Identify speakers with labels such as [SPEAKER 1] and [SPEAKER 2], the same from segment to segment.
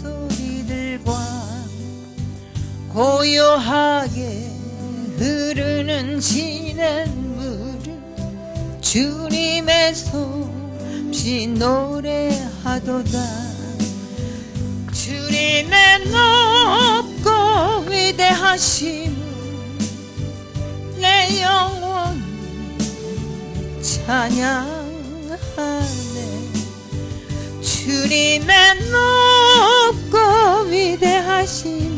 [SPEAKER 1] 소리들과 고요하게 흐르는 시냇물을 주님의 솜씨 노래하도다. 주님의 높고 위대하심을 내 영혼이 찬양하네. 주님의 높고 위대하심을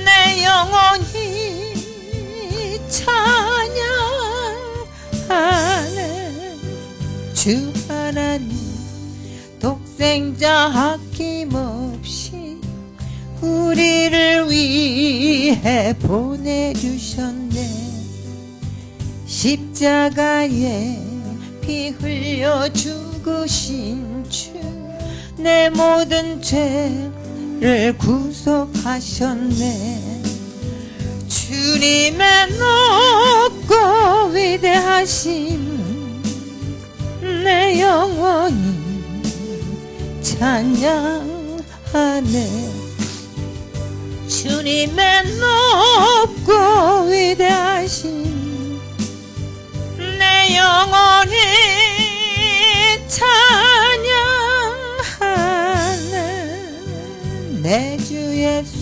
[SPEAKER 1] 내 영혼이 찬양하네. 주 하나님 독생자 아낌없이 우리를 위해 보내주셨네. 십자가에 피 흘려 죽으신 주 내 모든 죄를 구속하셨네. 주님의 높고 위대하심 내 영혼이 찬양하네. 주님의 높고 위대하심 내 영혼이 찬양하네. 내 주 예수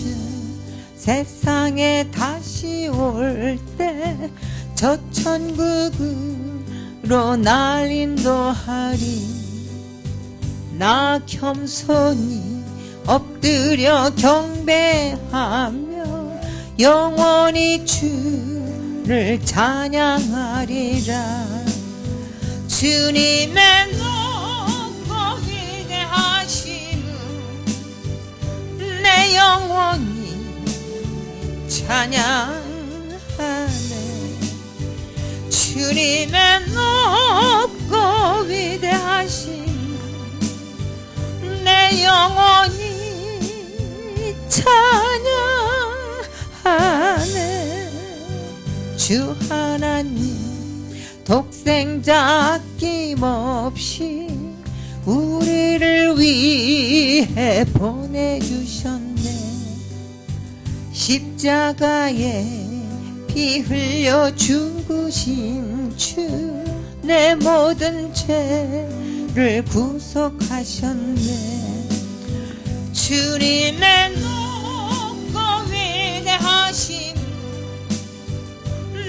[SPEAKER 1] 세상에 다시 올 때 저 천국으로 날 인도하리. 나 겸손히 엎드려 경배하며 영원히 주를 찬양하리라. 주님의 높고 위대하심을 내 영혼이 찬양하네. 주님의 높고 위대하심을 내 영혼이 찬양하네. 주 하나님 독생자 아낌없이 우리를 위해 보내주셨네. 십자가에 피 흘려 죽으신 주 내 모든 죄를 구속하셨네. 주님의 높고 위대하심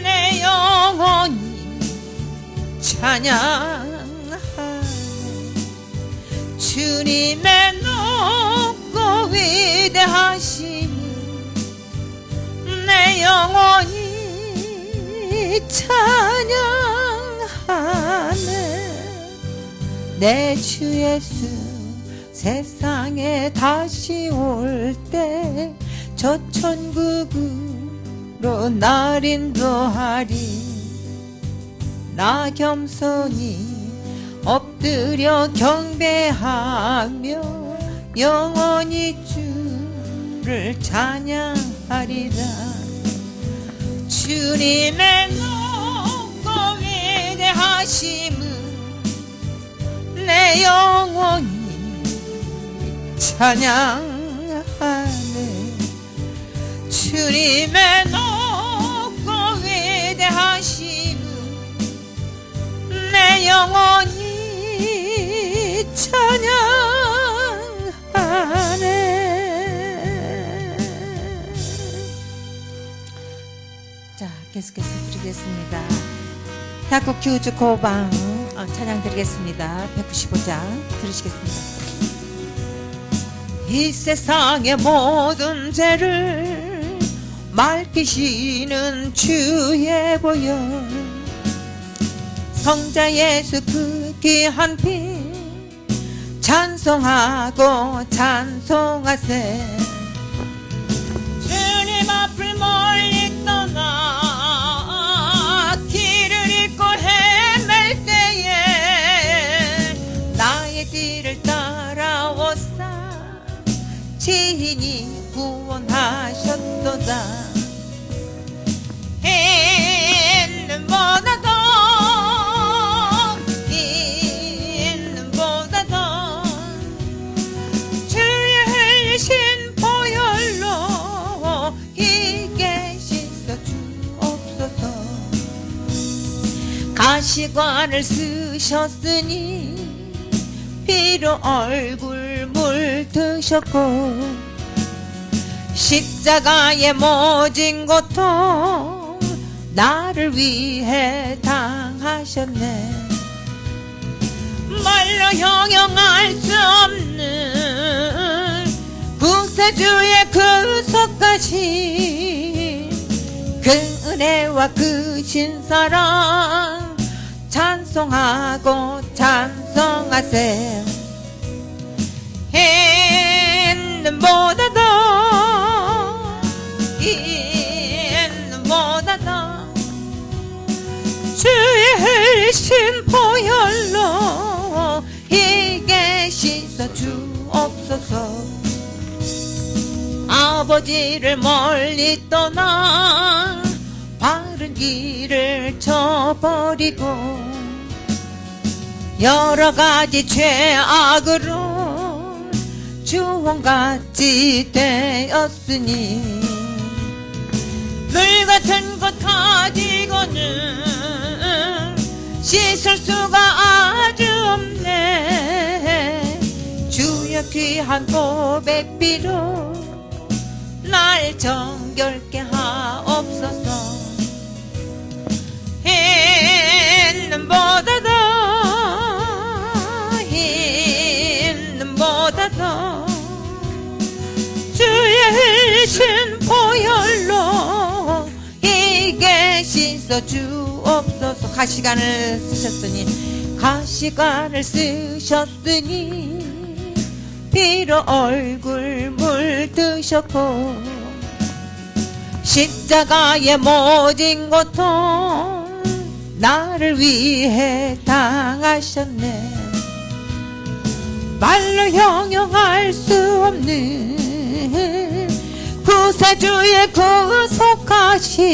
[SPEAKER 1] 내 영혼이 찬양하네. 주님의 높고 위대하심 내 영혼이 찬양하네. 내 주 예수 세상에 다시 올 때 저 천국으로 날 인도하리. 나 겸손히 엎드려 경배하며 영원히 주를 찬양하리라. 주님의 높고 위대하심을 내 영혼이 찬양하네. 주님의 높고 위대하심을 내 영혼이 찬양하네. 자, 계속해서 드리겠습니다. 약국 교주 고방 찬양 드리겠습니다. 195장 들으시겠습니다. 이 세상의 모든 죄를 맑히시는 주의 보혈, 성자 예수 그 귀한 피 찬송하고 찬송하세. 주님 앞을 멀리 떠나 길을 잃고 헤맬 때에 나의 뒤를 따라오사 지인이 구원하셨도다. 있는 보다 더 있는 보다 더 주 가시관을 쓰셨으니 피로 얼굴 물드셨고 십자가에 모진 고통 나를 위해 당하셨네. 말로 형용할 수 없는 구세주의 그 속까지 그 은혜와 그 신사랑 찬송하고 찬송하세. 있는보다도 있는보다도 주의 흘리신 보혈로 이게 씻어 주옵소서. 아버지를 멀리 떠나 바른 길을 저버리고 여러가지 죄악으로 주홍같이 되었으니 물같은 것 가지고는 씻을 수가 아주 없네. 주여 귀한 고백비로 날 정결케 하옵소서. 있는보다도 있는보다도 주의 흘리신 보혈로 이게 씻어 주옵소서. 가시관을 쓰셨으니 가시관을 쓰셨으니 피로 얼굴 물드셨고 십자가에 모진 고통 나를 위해 당하셨네. 말로 형용할 수 없는 구세주의 구속하신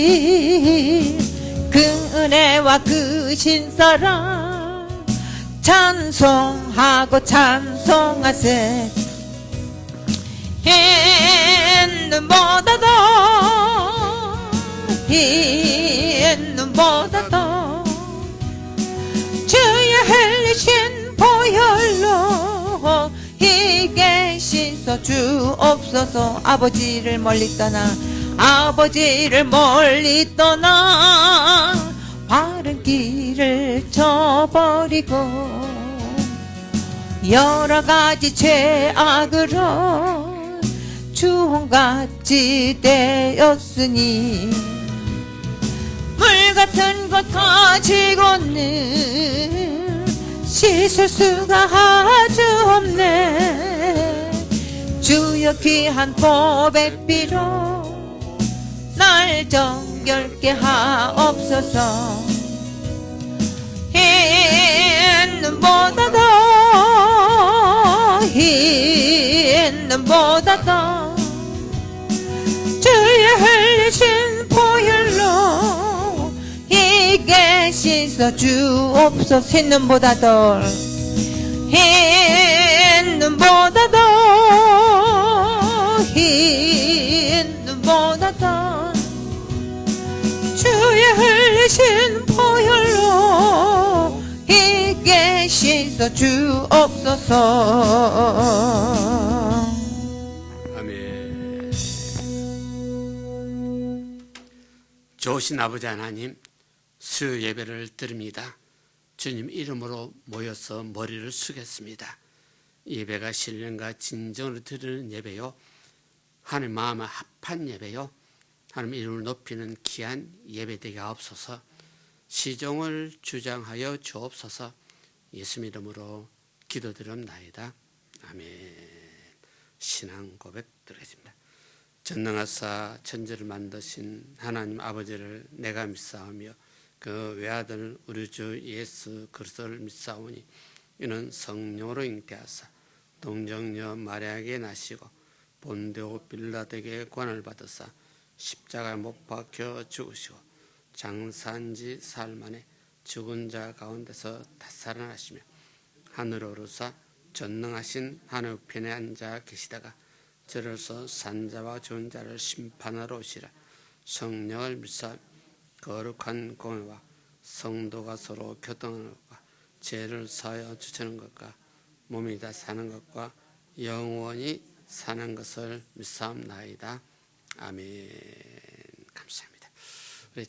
[SPEAKER 1] 그 은혜와 그 신사랑 찬송하고 찬송하세. 있는보다도 있는보다도 주의 흘리신 보혈로 이게 씻어 주옵소서. 아버지를 멀리 떠나 아버지를 멀리 떠나 바른 길을 저버리고 여러가지 죄악으로 주홍같이 되었으니 물같은 것 가지고는 씻을 수가 아주 없네. 주여 귀한 고백비로 날 정결케 하옵소서. 있는보다도 있는보다도 주의 흘리신 보혈로 이게 씻어 주옵소서. 있는보다도 있는보다도 있는보다도 주의 흘리신 보혈로 이게 씻어 주옵소서.
[SPEAKER 2] 아멘. 좋으신 아버지 하나님, 수요 예배를 드립니다. 주님 이름으로 모여서 머리를 숙였습니다. 예배가 신령과 진정으로 드리는 예배요, 하나님 마음에 합한 예배요, 하나님 이름을 높이는 귀한 예배되게 하옵소서. 시종을 주장하여 주옵소서. 예수 이름으로 기도드립나이다. 아멘. 신앙 고백 드리겠습니다. 전능하사 천지를 만드신 하나님 아버지를 내가 믿사오며 그 외아들 우리 주 예수 그리스도를 믿사오니 이는 성령으로 잉태하사 동정녀 마리아에게 나시고 본데오 빌라도에게 권을 받으사 십자가에 못 박혀 죽으시고 장사한지 사흘 만에 죽은 자 가운데서 다살아나시며 하늘로 오르사 전능하신 하늘 우편에 앉아 계시다가 저로서 산자와 죽은 자를 심판하러 오시라. 성령을 믿사 거룩한 공회와 성도가 서로 교통하는 것과 죄를 사하여 주시는 것과 몸이 다 사는 것과 영원히 사는 것을 믿사옵나이다. 아멘. 감사합니다. 우리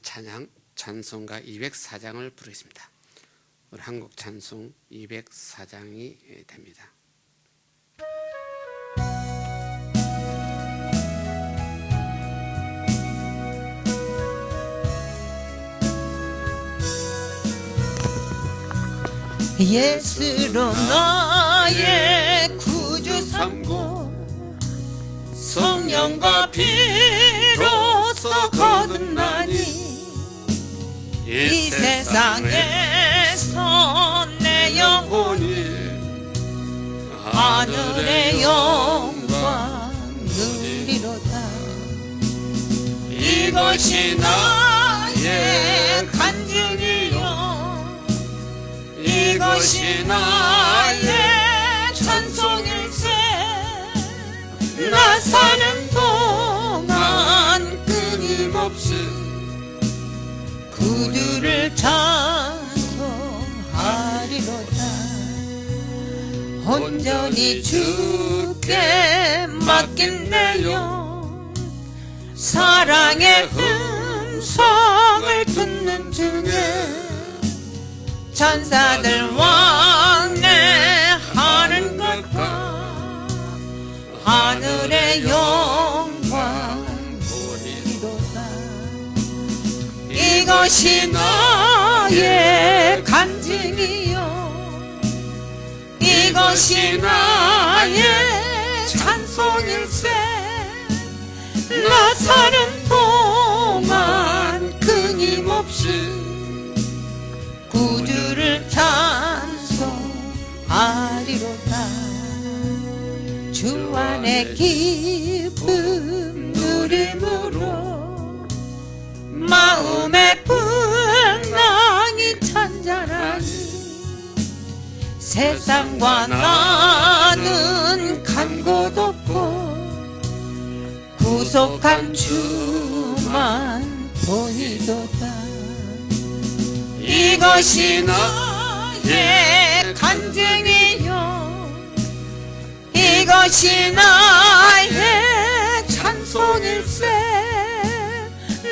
[SPEAKER 2] 찬송가 204장을 부르겠습니다. 우리 한국 찬송 204장이 됩니다.
[SPEAKER 1] 예수로 나의 구주 삼고 성령과 피로써 거듭나니 이 세상에서 내 영혼이 하늘의 영광 누리로다. 이것이 나의 간증이요 이것이 나의 찬송일세. 나 사는 동안 끊임없이 구주를 찬송하리로다. 온전히 주께 맡긴 내 영 사랑의 음성을 듣는 중에 천사들 왕래하는 것과 하늘의 영광 보리로다. 이것이 나의 간증이요 이것이 나의 찬송일세. 나 사는 동안 끊임없이 구주를 찬송하리로다. 주 안에 기쁨 누림으로 마음의 풍랑이 찬잔하니 세상과 나는 간 곳 없고 구속한 주만 보이도다. 이것이 나의 간증이요 이것이 나의 찬송일세.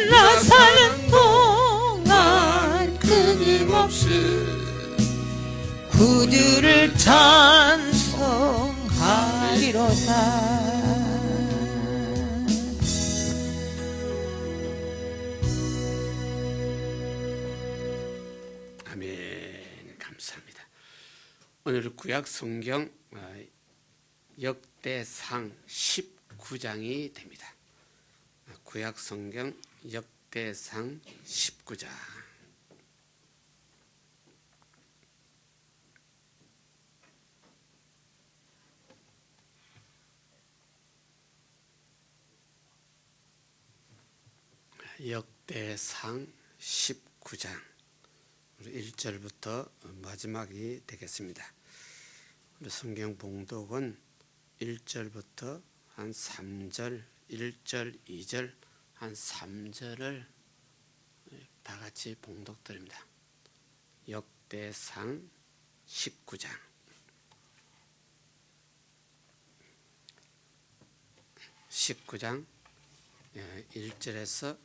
[SPEAKER 1] 나 사는 동안 끊임없이 구주를 찬송하리로다.
[SPEAKER 2] 아멘. 감사합니다. 오늘 구약 성경 역대상 19장이 됩니다. 구약 성경 역대상 19장. 역대상 19장 1절부터 마지막이 되겠습니다. 우리 성경 봉독은 1절부터 한 3절, 1절, 2절, 한 3절을 다 같이 봉독드립니다. 역대상 19장 19장 1절에서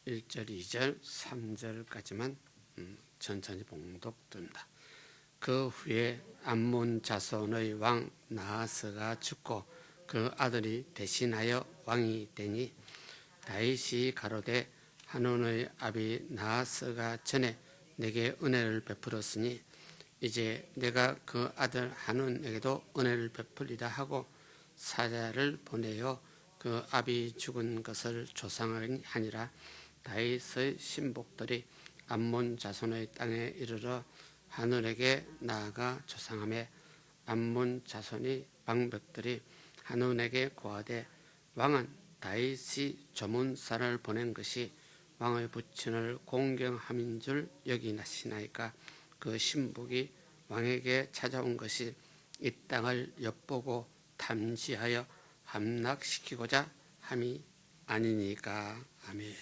[SPEAKER 2] 1절, 2절, 3절까지만 천천히 봉독됩니다. 그 후에 암몬 자손의 왕 나하스가 죽고 그 아들이 대신하여 왕이 되니 다윗이 가로되 한온의 아비 나하스가 전에 내게 은혜를 베풀었으니 이제 내가 그 아들 한온에게도 은혜를 베풀리라 하고 사자를 보내어 그 아비 죽은 것을 조상하니라. 다윗의 신복들이 암몬 자손의 땅에 이르러 한온에게 나아가 조상하며 암몬 자손이 방백들이 한온에게 고하되 왕은 다윗이 조문사를 보낸 것이 왕의 부친을 공경함인 줄 여기나시나이까. 그 신복이 왕에게 찾아온 것이 이 땅을 엿보고 탐지하여 함락시키고자 함이 아니니까. 아멘.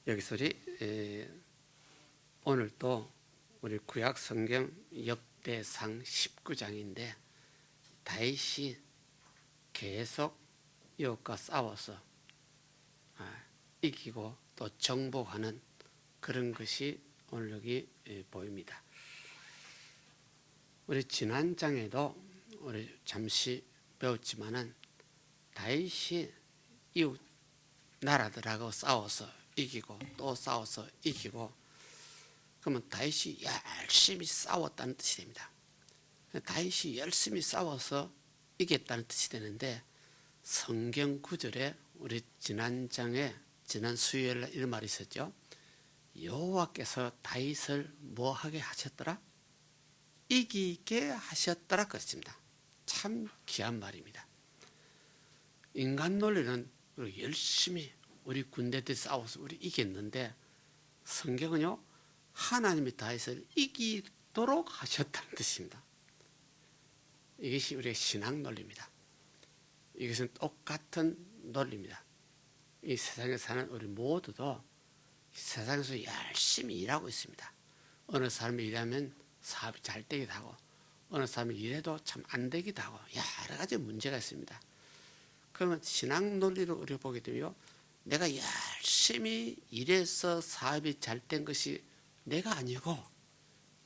[SPEAKER 2] 여기서 우리 오늘도 우리 구약 성경 역대상 19장인데 다윗이 계속 이웃과 싸워서 이기고 또 정복하는 그런 것이 오늘 여기 보입니다. 우리 지난 장에도 우리 잠시 배웠지만은 다윗이 이웃 나라들하고 싸워서 이기고 또 싸워서 이기고, 그러면 다윗이 열심히 싸웠다는 뜻이 됩니다. 다윗이 열심히 싸워서 이겼다는 뜻이 되는데, 성경 구절에 우리 지난 장에 지난 수요일에 이런 말이 있었죠. 여호와께서 다윗을 뭐 하게 하셨더라? 이기게 하셨더라 그랬습니다. 참 귀한 말입니다. 인간 논리는 열심히 우리 군대들 싸워서 우리 이겼는데, 성경은요 하나님이 다윗을 이기도록 하셨다는 뜻입니다. 이것이 우리의 신앙 논리입니다. 이것은 똑같은 논리입니다. 이 세상에 사는 우리 모두도 세상에서 열심히 일하고 있습니다. 어느 사람이 일하면 사업이 잘 되기도 하고, 어느 사람이 일해도 참 안 되기도 하고, 여러 가지 문제가 있습니다. 그러면 신앙 논리로 우리가 보게 되면 내가 열심히 일해서 사업이 잘 된 것이 내가 아니고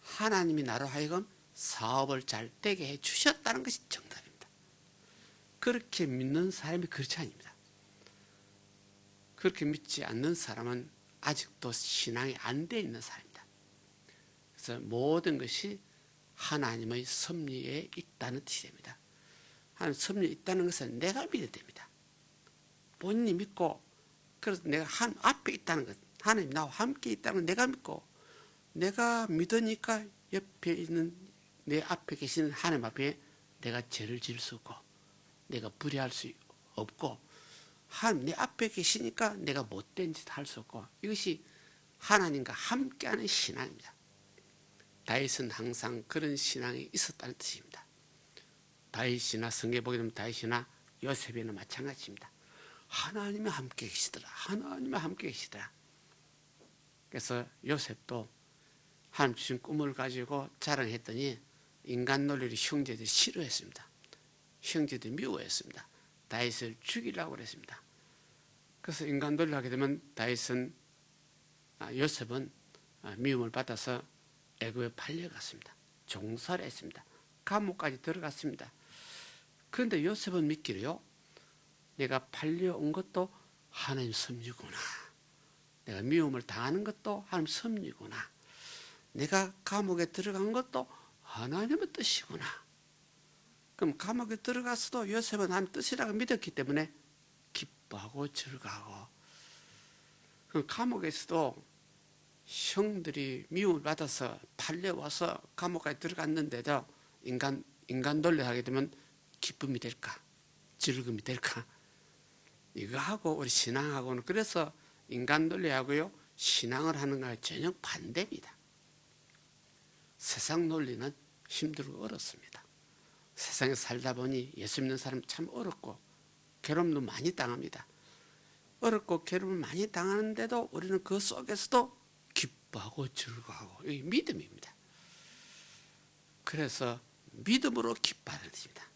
[SPEAKER 2] 하나님이 나로 하여금 사업을 잘 되게 해 주셨다는 것이 정답입니다. 그렇게 믿는 사람이 그렇지 아닙니다. 그렇게 믿지 않는 사람은 아직도 신앙이 안 돼 있는 사람입니다. 그래서 모든 것이 하나님의 섭리에 있다는 뜻이 됩니다. 하나님 섭리에 있다는 것은 내가 믿어야 됩니다. 본인이 믿고, 그래서 내가 하나님 앞에 있다는 것, 하나님 나와 함께 있다는 걸 내가 믿고, 내가 믿으니까 옆에 있는 내 앞에 계시는 하나님 앞에 내가 죄를 지을 수 없고 내가 불의할 수 없고, 하나님 내 앞에 계시니까 내가 못된 짓 할 수 없고, 이것이 하나님과 함께하는 신앙입니다. 다윗은 항상 그런 신앙이 있었다는 뜻입니다. 다윗이나 성경에 보게 되면 다윗이나 요셉이나 마찬가지입니다. 하나님이 함께 계시더라. 하나님이 함께 계시더라. 그래서 요셉도 하나님 주신 꿈을 가지고 자랑했더니 인간 논리를 형제들이 싫어했습니다. 형제들이 미워했습니다. 다윗을 죽이려고 그랬습니다. 그래서 인간 논리를 하게 되면 요셉은 미움을 받아서 애굽에 팔려갔습니다. 종살이 했습니다. 감옥까지 들어갔습니다. 그런데 요셉은 믿기로요, 내가 팔려온 것도 하나님 섭리구나. 내가 미움을 당하는 것도 하나님 섭리구나. 내가 감옥에 들어간 것도 하나님의 뜻이구나. 그럼 감옥에 들어가서도 요셉은 하나님 뜻이라고 믿었기 때문에 기뻐하고 즐거워하고, 그럼 감옥에서도 형들이 미움을 받아서 팔려와서 감옥까지 들어갔는데도 인간 논리를 하게 되면 기쁨이 될까? 즐거움이 될까? 이거하고 우리 신앙하고는, 그래서 인간 논리하고요 신앙을 하는 거와 전혀 반대입니다. 세상 논리는 힘들고 어렵습니다. 세상에 살다 보니 예수 믿는 사람 참 어렵고 괴로움도 많이 당합니다. 어렵고 괴로움을 많이 당하는데도 우리는 그 속에서도 기뻐하고 즐거워하고, 이게 믿음입니다. 그래서 믿음으로 기뻐하는 뜻입니다.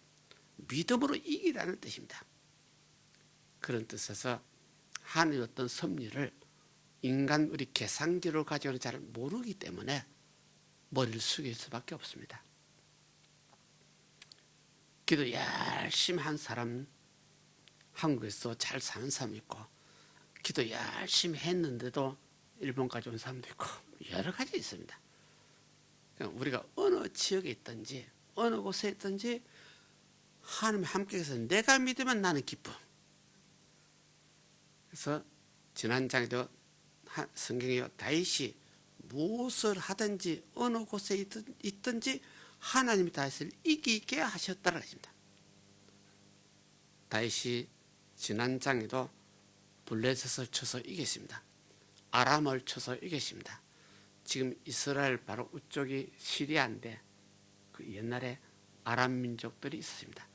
[SPEAKER 2] 믿음으로 이기라는 뜻입니다. 그런 뜻에서 하나님의 어떤 섭리를 인간 우리 계산기로 가지고는 잘 모르기 때문에 머리를 숙일 수밖에 없습니다. 기도 열심히 한 사람, 한국에서 잘 사는 사람이 있고, 기도 열심히 했는데도 일본까지 온 사람도 있고, 여러 가지 있습니다. 우리가 어느 지역에 있든지 어느 곳에 있든지 하나님이 함께 계셔서 내가 믿으면 나는 기쁨. 그래서 지난 장에도 성경에 다윗이 무엇을 하든지 어느 곳에 있든지 하나님이 다윗을 이기게 하셨다는 것입니다. 다윗이 지난 장에도 블레셋을 쳐서 이겼습니다. 아람을 쳐서 이겼습니다. 지금 이스라엘 바로 우쪽이 시리아인데, 그 옛날에 아람 민족들이 있었습니다.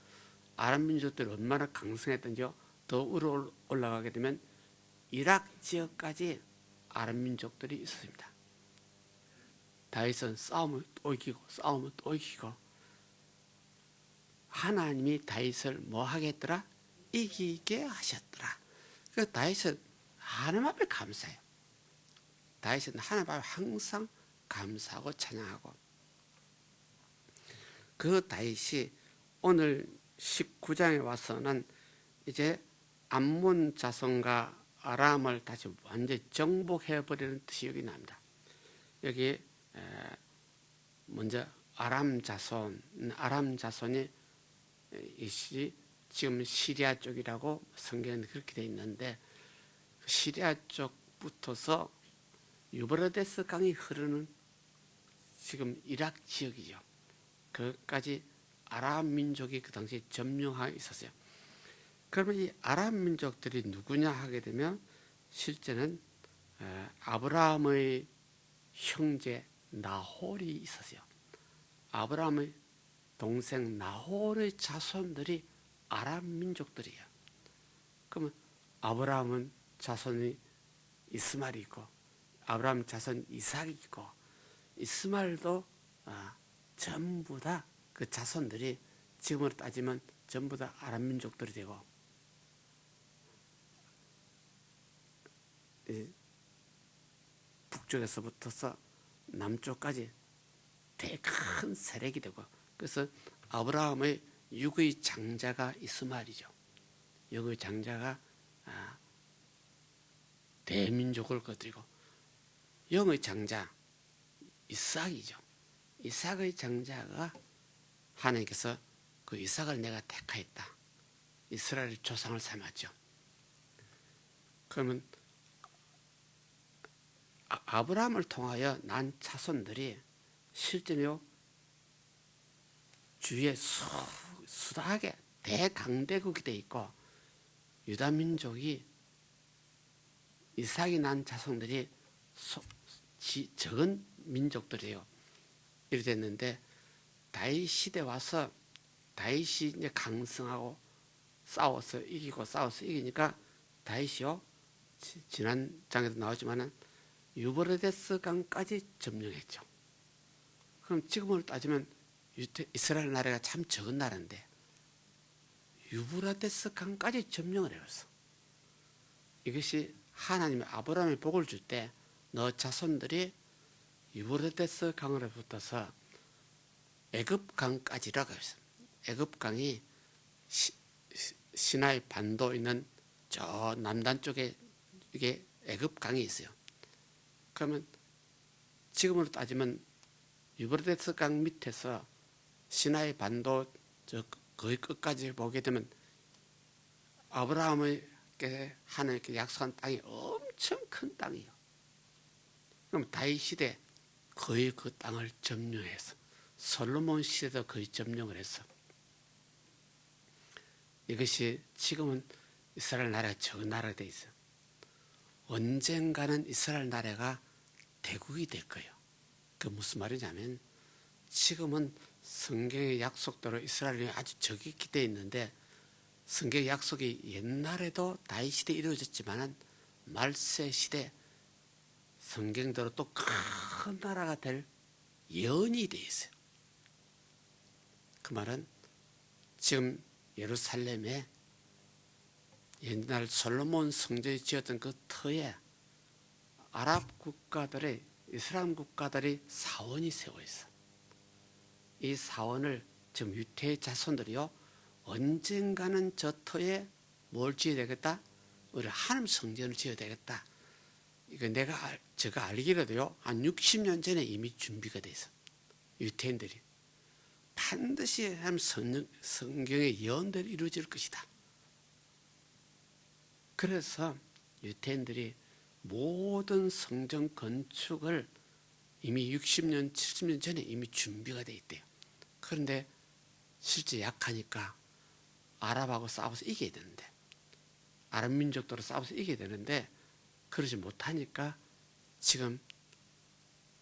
[SPEAKER 2] 아람 민족들이 얼마나 강성했던지요. 더 위로 올라가게 되면 이락 지역까지 아람 민족들이 있었습니다. 다윗은 싸움을 또 이기고 싸움을 또 이기고 하나님이 다윗을 뭐 하겠더라? 이기게 하셨더라. 그 다윗은 하나님 앞에 감사해요. 다윗은 하나님 앞에 항상 감사하고 찬양하고, 그 다윗이 오늘 19장에 와서는 이제 암몬 자손과 아람을 다시 완전히 정복해버리는 뜻이 여기 납니다. 여기 먼저 아람 자손이 지금 시리아 쪽이라고 성경에 그렇게 되어 있는데, 시리아 쪽부터서 유브라데스 강이 흐르는 지금 이락 지역이죠. 거기까지 아람 민족이 그 당시에 점령하고 있었어요. 그러면 이 아람 민족들이 누구냐 하게 되면 실제는 아브라함의 형제 나홀이 있었어요. 아브라함의 동생 나홀의 자손들이 아람 민족들이에요. 그러면 아브라함은 자손이 이스마엘이 있고, 아브라함 자손 이삭이 있고, 이스마엘도 전부 다 그 자손들이 지금으로 따지면 전부 다 아람 민족들이 되고, 북쪽에서부터서 남쪽까지 되게 큰 세력이 되고, 그래서 아브라함의 육의 장자가 이스마엘이죠. 육의 장자가 대민족을 거두고, 영의 장자 이삭이죠. 이삭의 장자가 하나님께서 그 이삭을 내가 택하였다, 이스라엘 조상을 삼았죠. 그러면 아브라함을 통하여 난 자손들이 실제로 주위에 수다하게 대강대국이 되어 있고, 유다민족이 이삭이 난 자손들이 적은 민족들이에요. 이렇게 됐는데, 다윗 시대 와서 다윗이 이제 강성하고 싸워서 이기고 싸워서 이기니까 다윗이요, 지난 장에도 나오지만은 유브라데스 강까지 점령했죠. 그럼 지금으로 따지면 이스라엘 나라가 참 적은 나라인데 유브라데스 강까지 점령을 해왔어. 이것이 하나님의 아브라함의 복을 줄 때 너 자손들이 유브라데스 강으로 붙어서 애굽 강까지라고 했어. 애굽 강이 시나이 반도 있는 저 남단 쪽에 이게 애굽 강이 있어요. 그러면 지금으로 따지면 유브라데스 강 밑에서 시나이 반도 저 거의 끝까지 보게 되면 아브라함에게 하나님께 약속한 땅이 엄청 큰 땅이에요. 그럼 다윗 시대 거의 그 땅을 점령해서, 솔로몬 시대도 거의 점령을 했어. 이것이 지금은 이스라엘 나라가 적은 나라가 되어 있어요. 언젠가는 이스라엘 나라가 대국이 될 거예요. 그 무슨 말이냐면, 지금은 성경의 약속대로 이스라엘이 아주 적이 기대어 있는데, 성경의 약속이 옛날에도 다윗 시대에 이루어졌지만 말세 시대 성경대로 또 큰 나라가 될 예언이 되어 있어요. 그 말은 지금 예루살렘에 옛날 솔로몬 성전이 지었던 그 터에 아랍 국가들의, 이슬람 국가들이 사원이 세워 있어. 이 사원을 지금 유태의 자손들이요, 언젠가는 저 터에 뭘 지어야 되겠다? 우리 하나님 성전을 지어야 되겠다. 이거 제가 알기로도요, 한 60년 전에 이미 준비가 돼 있어. 유태인들이 반드시 하나님 성경의 예언들이 이루어질 것이다. 그래서 유태인들이 모든 성전 건축을 이미 60년, 70년 전에 이미 준비가 돼 있대요. 그런데 실제 약하니까 아랍하고 싸워서 이겨야 되는데, 아랍 민족들로 싸워서 이겨야 되는데 그러지 못하니까 지금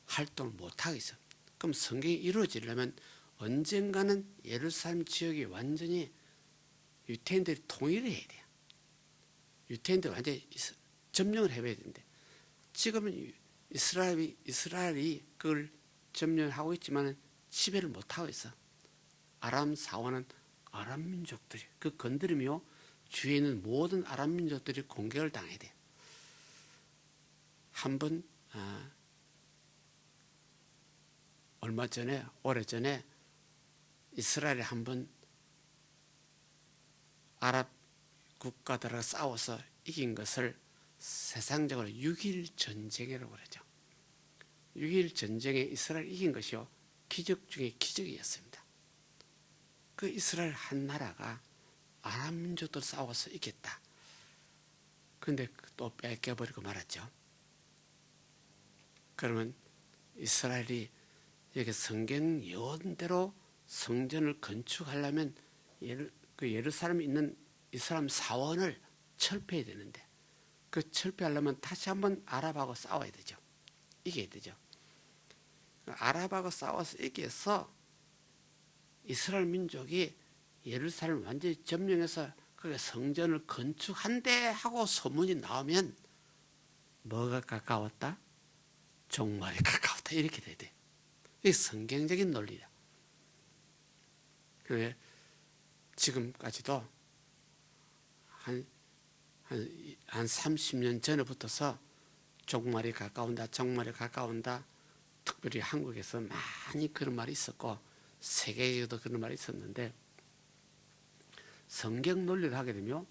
[SPEAKER 2] 활동을 못하고 있어. 그럼 성경이 이루어지려면 언젠가는 예루살렘 지역이 완전히 유태인들이 통일을 해야 돼요. 유태인들이 완전히 점령을 해봐야 되는데 지금은 이스라엘이 그걸 점령을 하고 있지만 지배를 못하고 있어. 아람 사원은 아람 민족들이 그 건드리며 주위에 있는 모든 아람 민족들이 공격을 당해야 돼. 한번 얼마 전에 오래전에 이스라엘이 한번 아랍 국가들하고 싸워서 이긴 것을 세상적으로 6.1 전쟁이라고 그러죠. 6.1 전쟁에 이스라엘이 이긴 것이요 기적 중에 기적이었습니다. 그 이스라엘 한 나라가 아랍 민족들 싸워서 이겼다. 그런데 또 뺏겨버리고 말았죠. 그러면 이스라엘이 여기 성경 예언대로 성전을 건축하려면 그 예루살렘에 있는 이스라엘 사원을 철폐해야 되는데 그 철폐하려면 다시 한번 아랍하고 싸워야 되죠. 이겨야 되죠. 아랍하고 싸워서 이겨서 이스라엘 민족이 예루살렘을 완전히 점령해서 그 성전을 건축한대 하고 소문이 나오면 뭐가 가까웠다? 종말이 가까웠다. 이렇게 돼야 돼. 이게 성경적인 논리다. 그래 지금까지도 한 30년 전에 붙어서 종말이 가까운다. 종말이 가까운다. 특별히 한국에서 많이 그런 말이 있었고 세계에도 그런 말이 있었는데 성경 논리를 하게 되면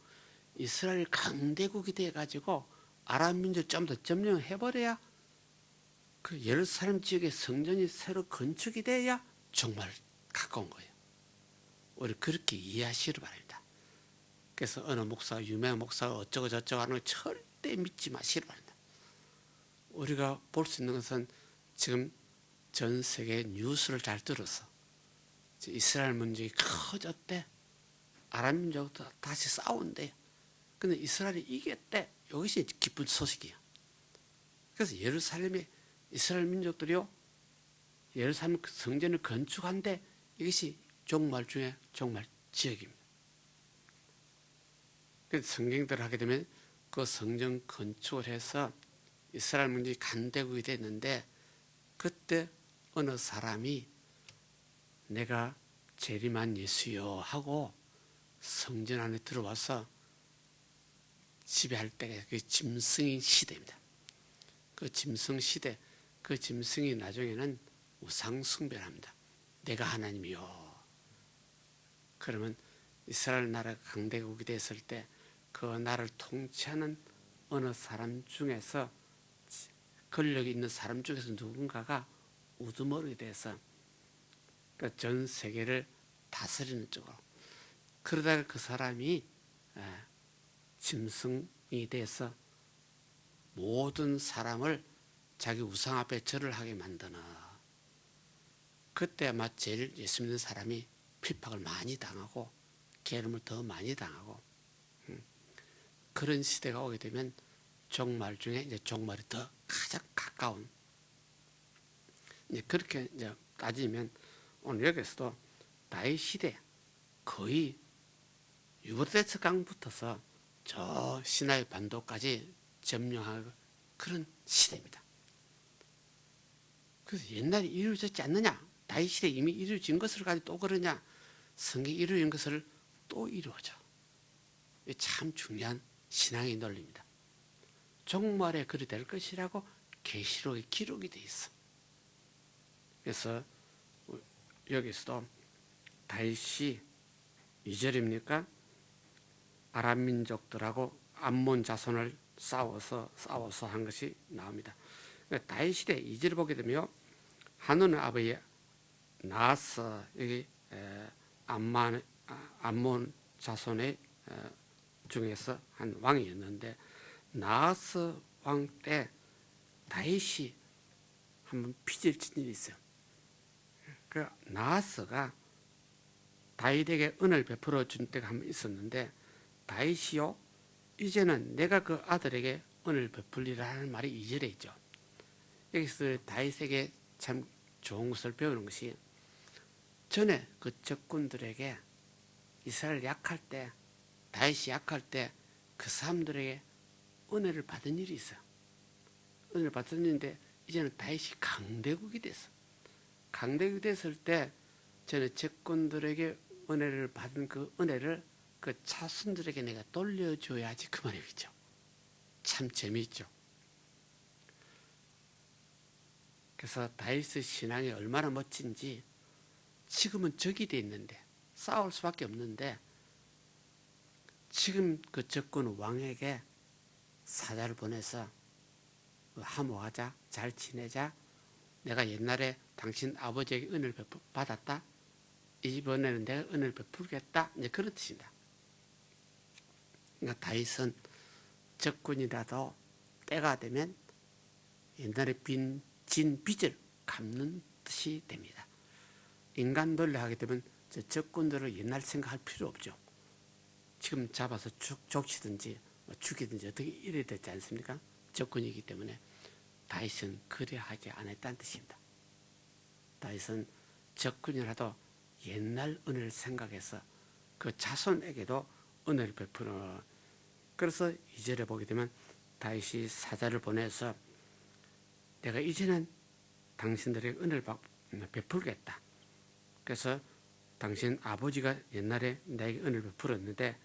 [SPEAKER 2] 이스라엘 강대국이 돼가지고 아랍 민족 좀 더 점령해버려야 그 예루살렘 지역의 성전이 새로 건축이 돼야 정말 가까운 거예요. 우리 그렇게 이해하시기 바랍니다. 그래서 어느 목사, 유명한 목사가 어쩌고 저쩌고 하는 거 절대 믿지 마시기 바랍니다. 우리가 볼 수 있는 것은 지금 전 세계 뉴스를 잘 들어서 이스라엘 문제가 커졌대. 아랍 민족도 다시 싸운대. 근데 이스라엘이 이겼대. 이것이 기쁜 소식이야. 그래서 예루살렘에 이스라엘 민족들이요 예루살렘 성전을 건축한데 이것이 종말 중에 종말 지역입니다. 그래서 성경대로 하게 되면 그 성전 건축을 해서 이스라엘 민족이 강대국이 됐는데 그때 어느 사람이 내가 재림한 예수요 하고 성전 안에 들어와서 지배할 때가 그 짐승의 시대입니다. 그 짐승 시대, 그 짐승이 나중에는 우상 숭배를 합니다. 내가 하나님이요. 그러면 이스라엘 나라가 강대국이 됐을 때 그 나라를 통치하는 어느 사람 중에서 권력이 있는 사람 중에서 누군가가 우두머리가 돼서 전 세계를 다스리는 쪽으로 그러다가 그 사람이 짐승이 돼서 모든 사람을 자기 우상 앞에 절을 하게 만드는 그때 아마 제일 예수 믿는 사람이 핍박을 많이 당하고 괴로움을 더 많이 당하고 그런 시대가 오게 되면 종말 중에 이제 종말이 더 가장 가까운 이제 그렇게 이제 따지면 오늘 여기서도 다윗 시대 거의 유브라데스 강 붙어서 저 시나이 반도까지 점령하고 그런 시대입니다. 그래서 옛날에 이루어졌지 않느냐? 다윗 시대 이미 이루어진 것을 가지고 또 그러냐? 성경이 이루어진 것을 또 이루어져. 이게 참 중요한 신앙의 논리입니다. 종말에 그리 될 것이라고 계시록에 기록이 돼 있어. 그래서 여기서도 다윗이 2절입니까? 아람 민족들하고 암몬 자손을 싸워서 한 것이 나옵니다. 그러니까 다윗 시대 2절을 보게 되면 한우는 아버지 나아스 여기 암몬 자손의 중에서 한 왕이었는데 나아스 왕 때 다윗이 한번 빚을 진 일이 있어요. 그 나아스가 다윗에게 은을 베풀어 준 때가 한번 있었는데 다윗이요 이제는 내가 그 아들에게 은을 베풀리라 하는 말이 2절에 있죠. 여기서 다윗에게 참 좋은 것을 배우는 것이 전에 그 적군들에게 이스라엘 약할 때 다윗이 약할 때 그 사람들에게 은혜를 받은 일이 있어요. 은혜를 받았는데 이제는 다윗이 강대국이 됐어. 강대국이 됐을 때 저는 적군들에게 은혜를 받은 그 은혜를 그 자손들에게 내가 돌려줘야지 그 말이죠. 참 재미있죠. 그래서 다윗의 신앙이 얼마나 멋진지 지금은 적이 돼 있는데 싸울 수밖에 없는데 지금 그 적군 왕에게 사자를 보내서 화목하자, 잘 지내자, 내가 옛날에 당신 아버지에게 은혜를 받았다, 이번에는 내가 은혜를 베풀겠다, 이제 그런 뜻입니다. 그러니까 다윗은 적군이라도 때가 되면 옛날에 진 빚을 갚는 뜻이 됩니다. 인간 논리 하게 되면 저 적군들을 옛날 생각할 필요 없죠. 지금 잡아서 족치든지 죽이든지 어떻게 이래야 되지 않습니까? 적군이기 때문에 다윗은 그리하지 않았다는 뜻입니다. 다윗은 적군이라도 옛날 은혜를 생각해서 그 자손에게도 은혜를 베푸는. 그래서 2절에 보게 되면 다윗이 사자를 보내서 내가 이제는 당신들에게 은혜를 베풀겠다. 그래서 당신 아버지가 옛날에 나에게 은혜를 베풀었는데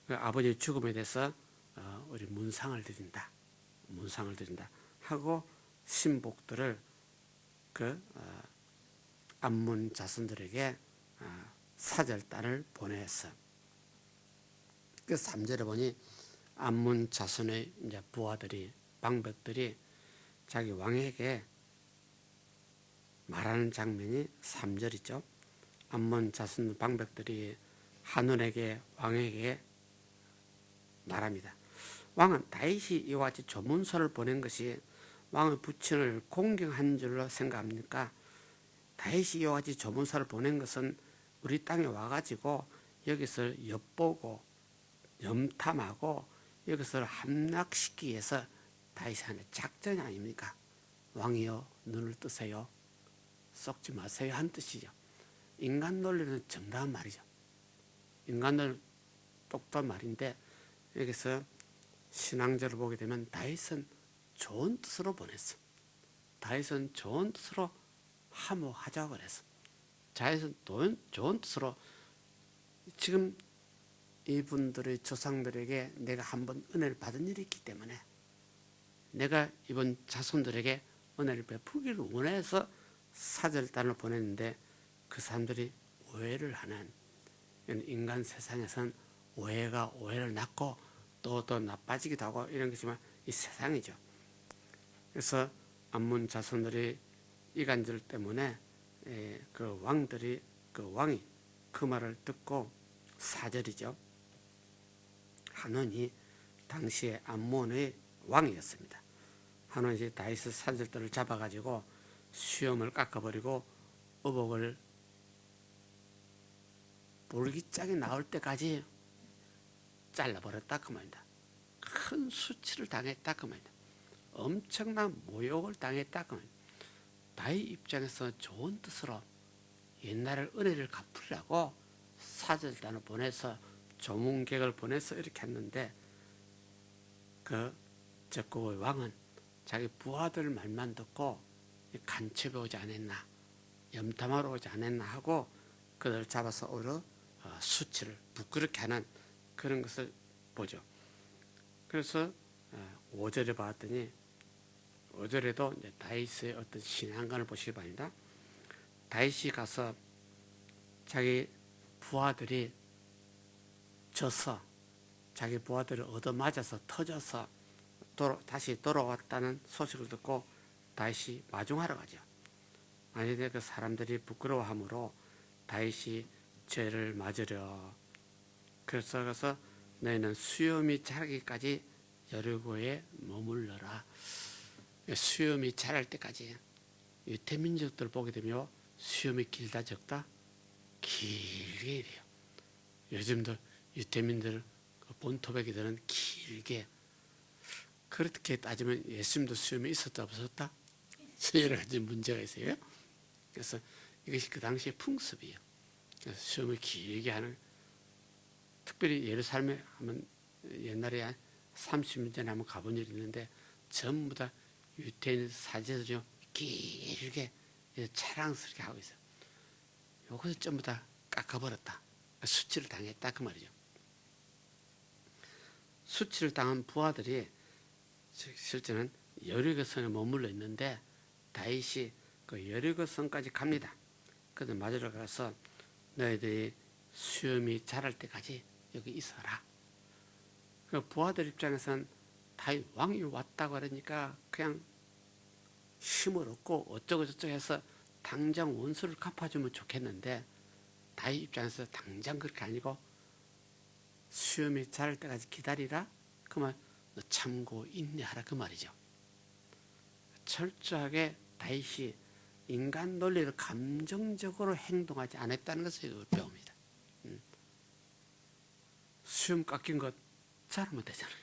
[SPEAKER 2] 그 아버지의 죽음에 대해서 우리 문상을 드린다. 문상을 드린다 하고 신복들을 그 암몬 자손들에게 사절단을 보냈어. 그 3절에 보니 암몬 자손의 이제 부하들이 방백들이 자기 왕에게 말하는 장면이 3절이죠. 암몬 자손 방백들이 한온에게 왕에게 말합니다. 왕은 다윗이 이와 같이 조문서를 보낸 것이 왕의 부친을 공경한 줄로 생각합니까? 다윗이 이와 같이 조문서를 보낸 것은 우리 땅에 와가지고 여기서 엿보고 염탐하고 여기서 함락시키기 위해서 다윗이 하는 작전이 아닙니까? 왕이여 눈을 뜨세요. 썩지 마세요 한 뜻이죠. 인간 논리는 정당한 말이죠. 인간 논리 똑똑한 말인데 여기서 신앙절을 보게 되면 다윗은 좋은 뜻으로 보냈어. 다윗은 좋은 뜻으로 화목하자고 그랬어. 다윗은 좋은 뜻으로 지금 이분들의 조상들에게 내가 한번 은혜를 받은 일이 있기 때문에 내가 이번 자손들에게 은혜를 베푸기를 원해서 사절단을 보냈는데 그 사람들이 오해를 하는, 인간 세상에서는 오해가 오해를 낳고 또 나빠지기도 하고 이런 것이지만 이 세상이죠. 그래서 암몬 자손들이 이간질 때문에 그 왕이 그 말을 듣고 4절이죠. 한온이 당시에 암몬의 왕이었습니다. 한온이 다윗의 사절들을 잡아가지고 수염을 깎아버리고 의복을 볼기짝이 나올 때까지 잘라버렸다 그 말입니다. 큰 수치를 당했다 그 말입니다. 엄청난 모욕을 당했다 그 말입니다. 다윗 입장에서 좋은 뜻으로 옛날에 은혜를 갚으려고 사절단을 보내서 조문객을 보내서 이렇게 했는데 그 적국의 왕은 자기 부하들 말만 듣고 간첩에 오지 않았나, 염탐하러 오지 않았나 하고 그들을 잡아서 오히려 수치를 부끄럽게 하는 그런 것을 보죠. 그래서 5절에 봤더니 5절에도 이제 다윗의 어떤 신앙관을 보시기 바랍니다. 다윗이 가서 자기 부하들이 져서 자기 부하들을 얻어맞아서 터져서 다시 돌아왔다는 소식을 듣고 다윗이 마중하러 가죠. 만약에 그 사람들이 부끄러워하므로 다윗이 죄를 맞으려. 그래서 너희는 수염이 자라기까지 여리고에 머물러라. 수염이 자랄 때까지 유태민족들 보게 되면 수염이 길다 적다 길게 이래요. 요즘도 유태민들 본토백이들은 길게. 그렇게 따지면 예수님도 수염이 있었다 없었다? 여러 가지 문제가 있어요. 그래서 이것이 그 당시의 풍습이에요. 수염을 길게 하는, 특별히 예루살렘에 하면 옛날에 30년 전에 한번 가본 일이 있는데 전부 다 유태인 사제들이 길게 자랑스럽게 하고 있어요. 요것을 전부 다 깎아버렸다. 수치를 당했다 그 말이죠. 수치를 당한 부하들이 실제는 여리고성에 머물러 있는데 다윗이 그 여리고성까지 갑니다. 그래서 맞으러 가서 너희들이 수염이 자랄 때까지 여기 있어라. 그 부하들 입장에서는 다윗 왕이 왔다고 그러니까 그냥 힘을 얻고 어쩌고 저쩌고 해서 당장 원수를 갚아주면 좋겠는데 다윗 입장에서 당장 그렇게 아니고 수염이 자랄 때까지 기다리라. 그러면 너 참고 인내하라 그 말이죠. 철저하게 다윗이 인간 논리를 감정적으로 행동하지 않았다는 것을 배웁니다. 수염 깎인 것 자르면 되잖아요.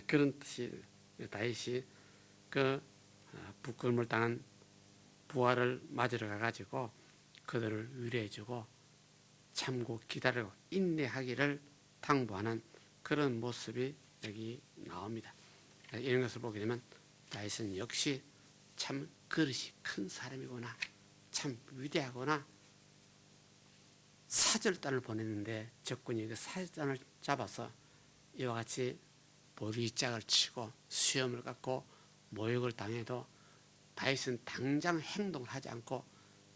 [SPEAKER 2] 그런 뜻이 다윗이 그 부끄러움을 당한 부하를 맞으러 가가지고 그들을 위로해주고 참고 기다리고 인내하기를 당부하는 그런 모습이 여기 나옵니다. 이런 것을 보게 되면 다윗은 역시 참 그릇이 큰 사람이구나, 참 위대하구나. 사절단을 보냈는데 적군이 그 사절단을 잡아서 이와 같이 보리짝을 치고 수염을 깎고 모욕을 당해도 다윗은 당장 행동을 하지 않고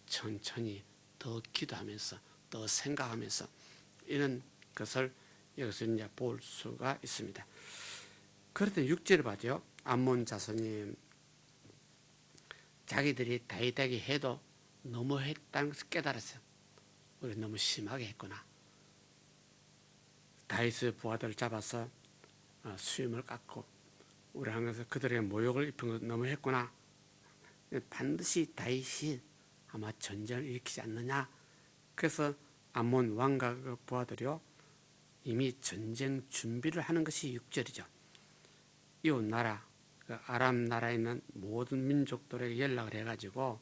[SPEAKER 2] 천천히 더 기도하면서 더 생각하면서 이런 것을 여기서 이제 볼 수가 있습니다. 그런데 6절을 봐죠. 암몬 자손이 자기들이 다윗에게 해도 너무했다는 것을 깨달았어요. 우리 너무 심하게 했구나. 다윗의 부하들을 잡아서 수염을 깎고 우리 하면서 그들의 모욕을 입힌 것 너무했구나. 반드시 다윗이 아마 전쟁을 일으키지 않느냐. 그래서 암몬 왕과 그 부하들이요 이미 전쟁 준비를 하는 것이 6절이죠. 이웃 나라, 그 아람 나라에 있는 모든 민족들에게 연락을 해가지고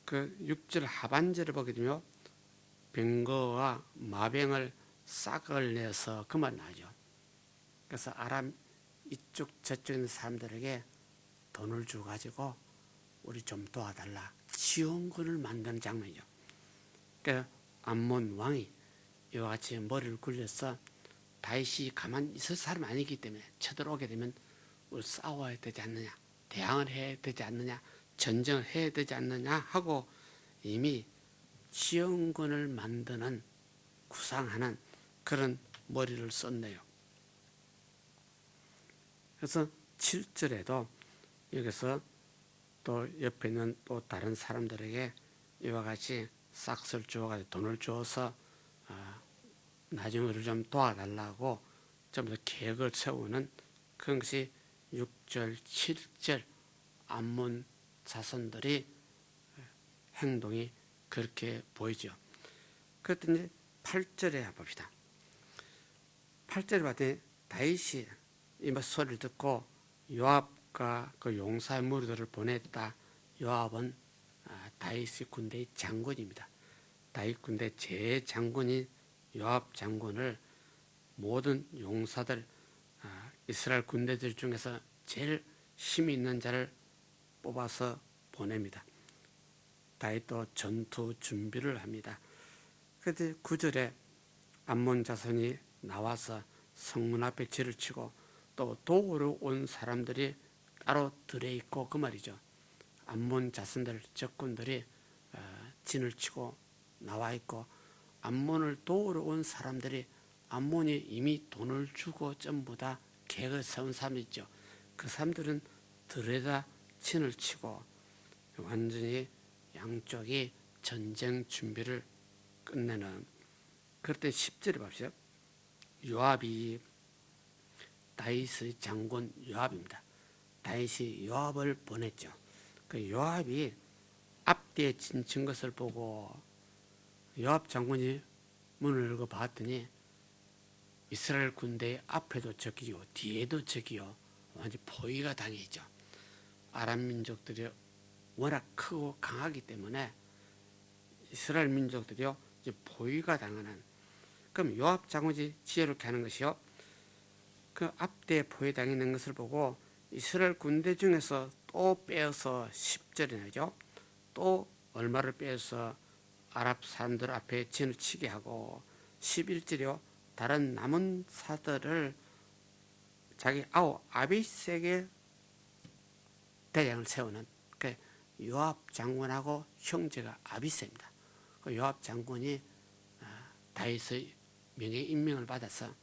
[SPEAKER 2] 그 6절 하반절을 보게 되면 병거와 마병을 싹을 내서 그 말 나죠. 그래서 아람 이쪽 저쪽 있는 사람들에게 돈을 주가지고 우리 좀 도와달라 지원군을 만드는 장면이죠. 그러니까 암몬 왕이 이와 같이 머리를 굴려서 다윗이 가만히 있을 사람 아니기 때문에 쳐들어오게 되면 우리 싸워야 되지 않느냐, 대항을 해야 되지 않느냐, 전쟁을 해야 되지 않느냐 하고 이미 지원군을 만드는 구상하는 그런 머리를 썼네요. 그래서 7절에도 여기서 또 옆에 있는 또 다른 사람들에게 이와 같이 싹을 주어가지고 돈을 주어서 나중에 우리를 좀 도와달라고 좀 더 계획을 세우는 그런 것이 6절, 7절 암몬 자손들이 행동이 그렇게 보이죠. 그랬더니 8절에 봅시다. 8절에 봤더니 다윗이 이 소리를 듣고 요압과 그 용사의 무리들을 보냈다. 요압은 다윗의 군대의 장군입니다. 다윗 군대 제장군인 요압 장군을 모든 용사들 이스라엘 군대들 중에서 제일 힘이 있는 자를 뽑아서 보냅니다. 다윗도 전투 준비를 합니다. 그런데 9절에 암몬 자손이 나와서 성문 앞에 진을 치고 또 도구로 온 사람들이 따로 들어있고 그 말이죠. 암몬 자손들 적군들이 진을 치고 나와 있고 암몬을 도우러 온 사람들이 암몬이 이미 돈을 주고 전부 다 계획을 세운 사람이 있죠. 그 사람들은 들에다 진을 치고 완전히 양쪽이 전쟁 준비를 끝내는. 그럴 때 10절에 봅시다. 요압이 다윗의 장군 요압입니다. 다윗이 요압을 보냈죠. 그 요압이 앞뒤에 진친 것을 보고 요압 장군이 문을 열고 봤더니 이스라엘 군대 앞에도 적이요 뒤에도 적이요 완전 포위가 당해 있죠. 아람 민족들이 워낙 크고 강하기 때문에 이스라엘 민족들이요 이제 포위가 당하는 그럼 요압 장군이 지혜롭게 하는 것이요, 그 앞뒤에 포위당해 있는 것을 보고 이스라엘 군대 중에서 또 빼어서 10절에 나죠. 또 얼마를 빼어서 아랍 사람들 앞에 진을 치게 하고 11절이요, 다른 남은 사들을 자기 아우 아비색의 대장을 세우는 그 요압 장군하고 형제가 아비세입니다. 그 요압 장군이 다윗의 명예 임명을 받아서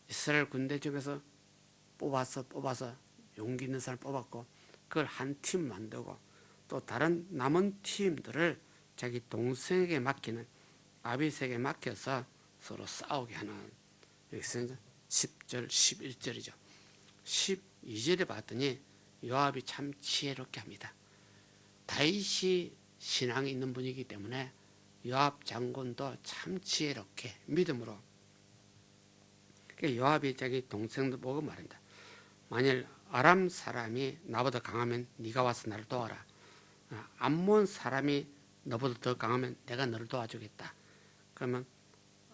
[SPEAKER 2] 이스라엘 군대 중에서 뽑아서 용기 있는 사람 뽑았고, 그걸 한 팀 만들고 또 다른 남은 팀들을 자기 동생에게 맡기는 아비색에 맡겨서 서로 싸우게 하는, 여기서 10절 11절이죠 12절에 봤더니 요압이 참 지혜롭게 합니다. 다윗이 신앙이 있는 분이기 때문에 요압 장군도 참 지혜롭게 믿음으로, 요압이 자기 동생들 보고 말한다. 만일 아람 사람이 나보다 강하면 네가 와서 나를 도와라. 암몬 사람이 너보다 더 강하면 내가 너를 도와주겠다. 그러면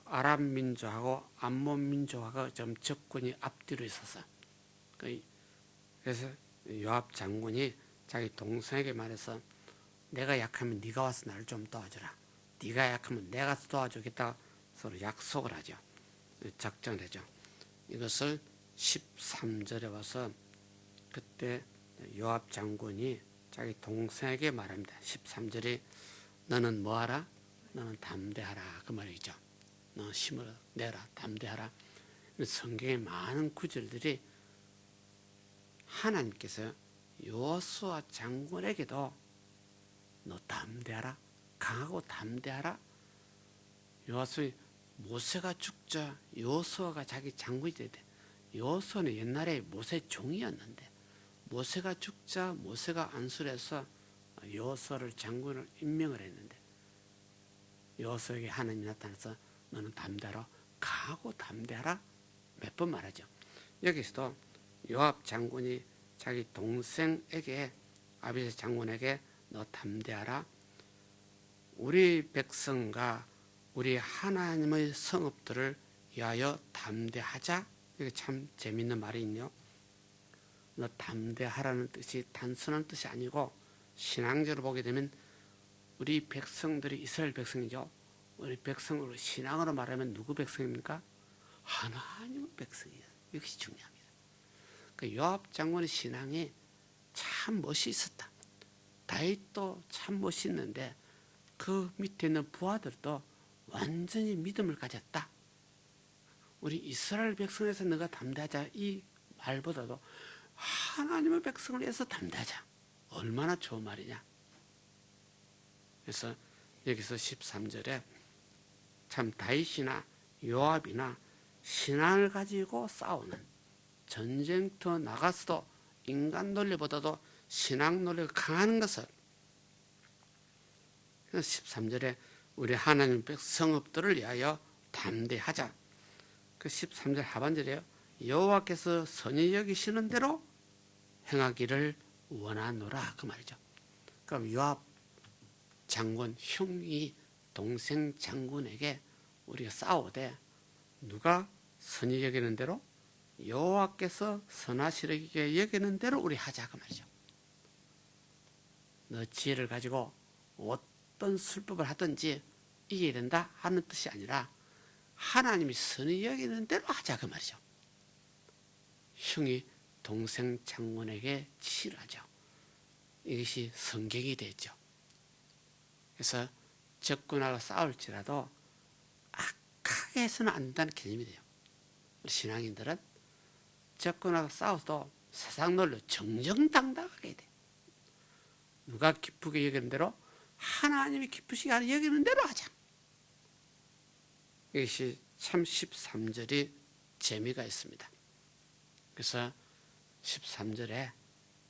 [SPEAKER 2] 아람 민족하고 암몬 민족하고 좀 적군이 앞뒤로 있어서, 그래서 요압 장군이 자기 동생에게 말해서 내가 약하면 네가 와서 나를 좀 도와주라. 네가 약하면 내가 도와주겠다. 서로 약속을 하죠. 작정을 하죠. 이것을 13절에 와서 그때 요압 장군이 자기 동생에게 말합니다. 13절에 너는 뭐하라? 너는 담대하라. 그 말이죠. 너 힘을 내라. 담대하라. 성경의 많은 구절들이 하나님께서 여호수아 장군에게도 너 담대하라. 강하고 담대하라. 여호수아 모세가 죽자 여호수아가 자기 장군이 되대. 여호수아는 옛날에 모세 종이었는데 모세가 죽자 모세가 안수해서 여호수아를 장군을 임명을 했는데 여호수아에게 하나님이 나타나서 너는 담대하라. 강하고 담대하라. 몇 번 말하죠. 여기서도 요압 장군이 자기 동생에게 아비세 장군에게 너 담대하라. 우리 백성과 우리 하나님의 성읍들을 위하여 담대하자. 이게 참 재밌는 말이 있네요. 너 담대하라는 뜻이 단순한 뜻이 아니고 신앙적으로 보게 되면 우리 백성들이 이스라엘 백성이죠. 우리 백성으로 신앙으로 말하면 누구 백성입니까? 하나님의 백성이에요. 이것이 중요합니다. 그 요압 장군의 신앙이 참 멋있었다. 다윗도 참 멋있는데 그 밑에 있는 부하들도 완전히 믿음을 가졌다. 우리 이스라엘 백성에서 너가 담대하자 이 말보다도 하나님의 백성을 위해서 담대하자. 얼마나 좋은 말이냐. 그래서 여기서 13절에 참 다윗이나 요압이나 신앙을 가지고 싸우는, 전쟁터 나가서도 인간 논리보다도 신앙 논리가 강한 것을, 13절에 우리 하나님 성읍들을 위하여 담대하자. 그 13절 하반절에요. 여호와께서 선히 여기시는 대로 행하기를 원하노라. 그 말이죠. 그럼 요압 장군 형이 동생 장군에게 우리가 싸우되 누가 선히 여기는 대로, 여호와께서 선하시게 여기는 대로 우리 하자. 그 말이죠. 너 지혜를 가지고 어떤 술법을 하든지 이겨야 된다 하는 뜻이 아니라 하나님이 선히 여기는 대로 하자. 그 말이죠. 형이 동생 장군에게 지시를 하죠. 이것이 성경이 되죠. 그래서 적군하고 싸울지라도 악하게 해서는 안 된다는 개념이 돼요. 우리 신앙인들은 적군하고 싸워도 세상 논리로 정정당당하게 돼. 누가 기쁘게 여기는 대로, 하나님이 기쁘시게 하는 여기는 대로 하자. 이것이 참 13절이 재미가 있습니다. 그래서 13절에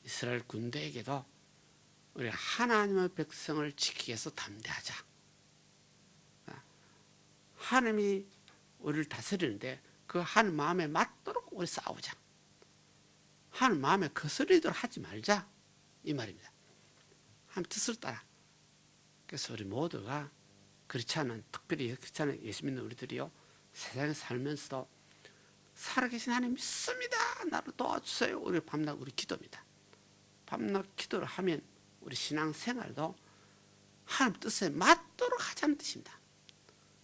[SPEAKER 2] 이스라엘 군대에게도 우리 하나님의 백성을 지키기 위해서 담대하자. 하나님이 우리를 다스리는데 그 하나님 마음에 맞도록 우리 싸우자. 하나님 마음에 거스리도록 하지 말자. 이 말입니다. 하나님 뜻을 따라. 그래서 우리 모두가 그렇지 않은, 특별히 그렇지 않은 예수 믿는 우리들이요, 세상에 살면서도 살아계신 하나님 믿습니다, 나를 도와주세요, 우리 밤낮 우리 기도입니다. 밤낮 기도를 하면 우리 신앙생활도 하나님 뜻에 맞도록 하자는 뜻입니다.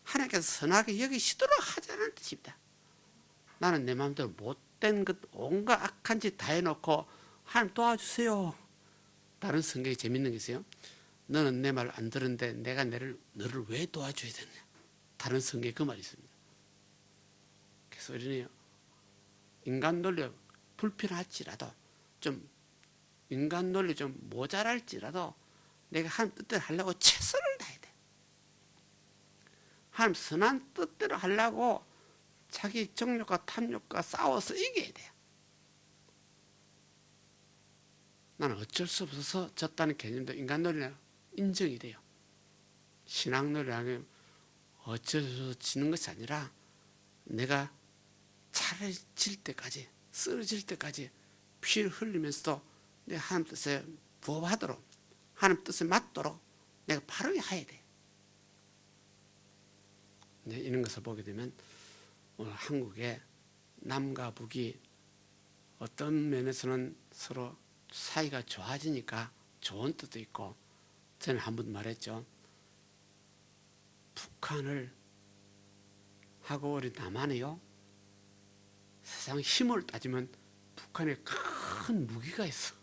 [SPEAKER 2] 하나님께서 선하게 여기시도록 하자는 뜻입니다. 나는 내 마음대로 못된 것 온갖 악한 짓 다 해놓고 하나님 도와주세요. 다른 성경이 재밌는 게 있어요. 너는 내 말 안 들은데 내가 너를 왜 도와줘야 되냐. 다른 성경에 그 말이 있습니다. 그래서 우리는 인간 논리 불편할지라도, 좀 인간 논리 좀 모자랄지라도 내가 하나님 뜻대로 하려고 최선을 다해야 돼. 하나님 선한 뜻대로 하려고 자기 정욕과 탐욕과 싸워서 이겨야 돼요. 나는 어쩔 수 없어서 졌다는 개념도 인간 논리는 인정이 돼요. 신앙 논리라면 어쩔 수 없어 지는 것이 아니라 내가 차려질 때까지, 쓰러질 때까지 피를 흘리면서도 내가 하나님 뜻에 부합하도록, 하나님 뜻에 맞도록 내가 바로 해야 돼. 이런 것을 보게 되면 오늘 한국의 남과 북이 어떤 면에서는 서로 사이가 좋아지니까 좋은 뜻도 있고, 저는 한번 말했죠. 북한을 하고 우리 남한이요, 세상 힘을 따지면 북한에 큰 무기가 있어.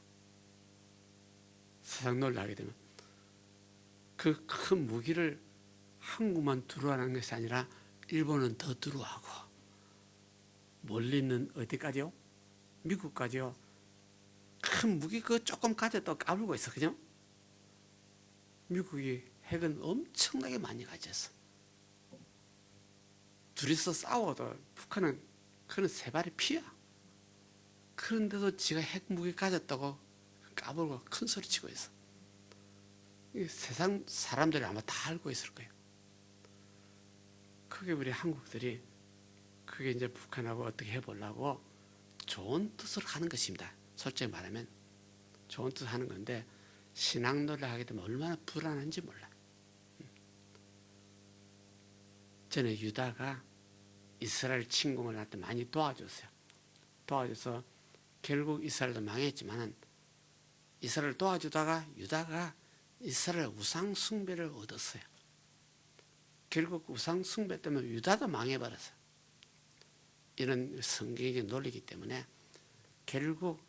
[SPEAKER 2] 세상 논리를 하게 되면 그 큰 무기를 한국만 들어가는 것이 아니라 일본은 더 들어가고, 멀리는 어디까지요? 미국까지요. 큰 무기 그거 조금 가졌다고 까불고 있어. 그죠? 미국이 핵은 엄청나게 많이 가졌어. 둘이서 싸워도 북한은 그런 세 발의 피야. 그런데도 지가 핵 무기 가졌다고 까불고 큰 소리 치고 있어. 세상 사람들이 아마 다 알고 있을 거예요. 그게 우리 한국들이 그게 이제 북한하고 어떻게 해보려고 좋은 뜻으로 하는 것입니다. 솔직히 말하면 좋은 뜻을 하는 건데, 신앙노래를 하게 되면 얼마나 불안한지 몰라요. 전에 유다가 이스라엘 침공을 할 때 많이 도와줬어요. 도와줘서 결국 이스라엘도 망했지만은, 이스라엘을 도와주다가 유다가 이스라엘 우상 숭배를 얻었어요. 결국 우상 숭배 때문에 유다도 망해버렸어요. 이런 성경의 논리이기 때문에 결국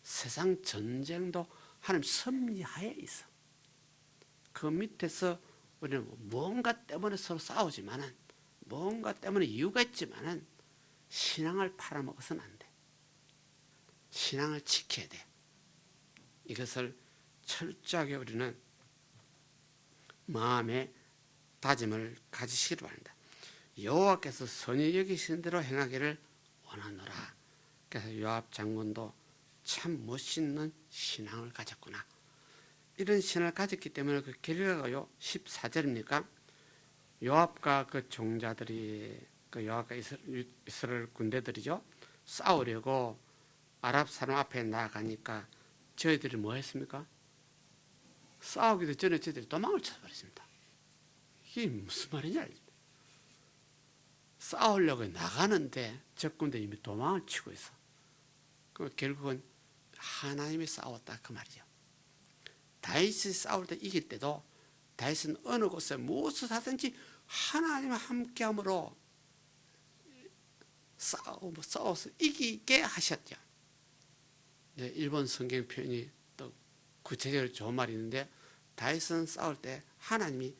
[SPEAKER 2] 세상 전쟁도 하나님 섭리하에 있어. 그 밑에서 우리는 무언가 때문에 서로 싸우지만은, 무언가 때문에 이유가 있지만은 신앙을 팔아먹어서는 안 돼. 신앙을 지켜야 돼. 이것을 철저하게 우리는 마음의 다짐을 가지시기를 바랍니다. 여호와께서 선히 여기시는 대로 행하기를 원하노라. 그래서 요압 장군도 참 멋있는 신앙을 가졌구나. 이런 신앙을 가졌기 때문에 그 결과가요, 14절입니까? 요압과 그 종자들이, 그 요압과 이스라엘 군대들이죠, 싸우려고 아랍 사람 앞에 나아가니까 저희들이 뭐 했습니까? 싸우기도 전에 저희들이 도망을 쳐버렸습니다. 이게 무슨 말인지 알죠? 싸우려고 나가는데 적군들이 이미 도망을 치고 있어. 그 결국은 하나님이 싸웠다 그 말이죠. 다윗이 싸울 때 이길 때도 다윗은 어느 곳에 무엇을 하든지 하나님과 함께함으로 싸워서 이기게 하셨죠. 네, 일본 성경 표현이 또 구체적으로 좋은 말이 있는데, 다윗은 싸울 때 하나님이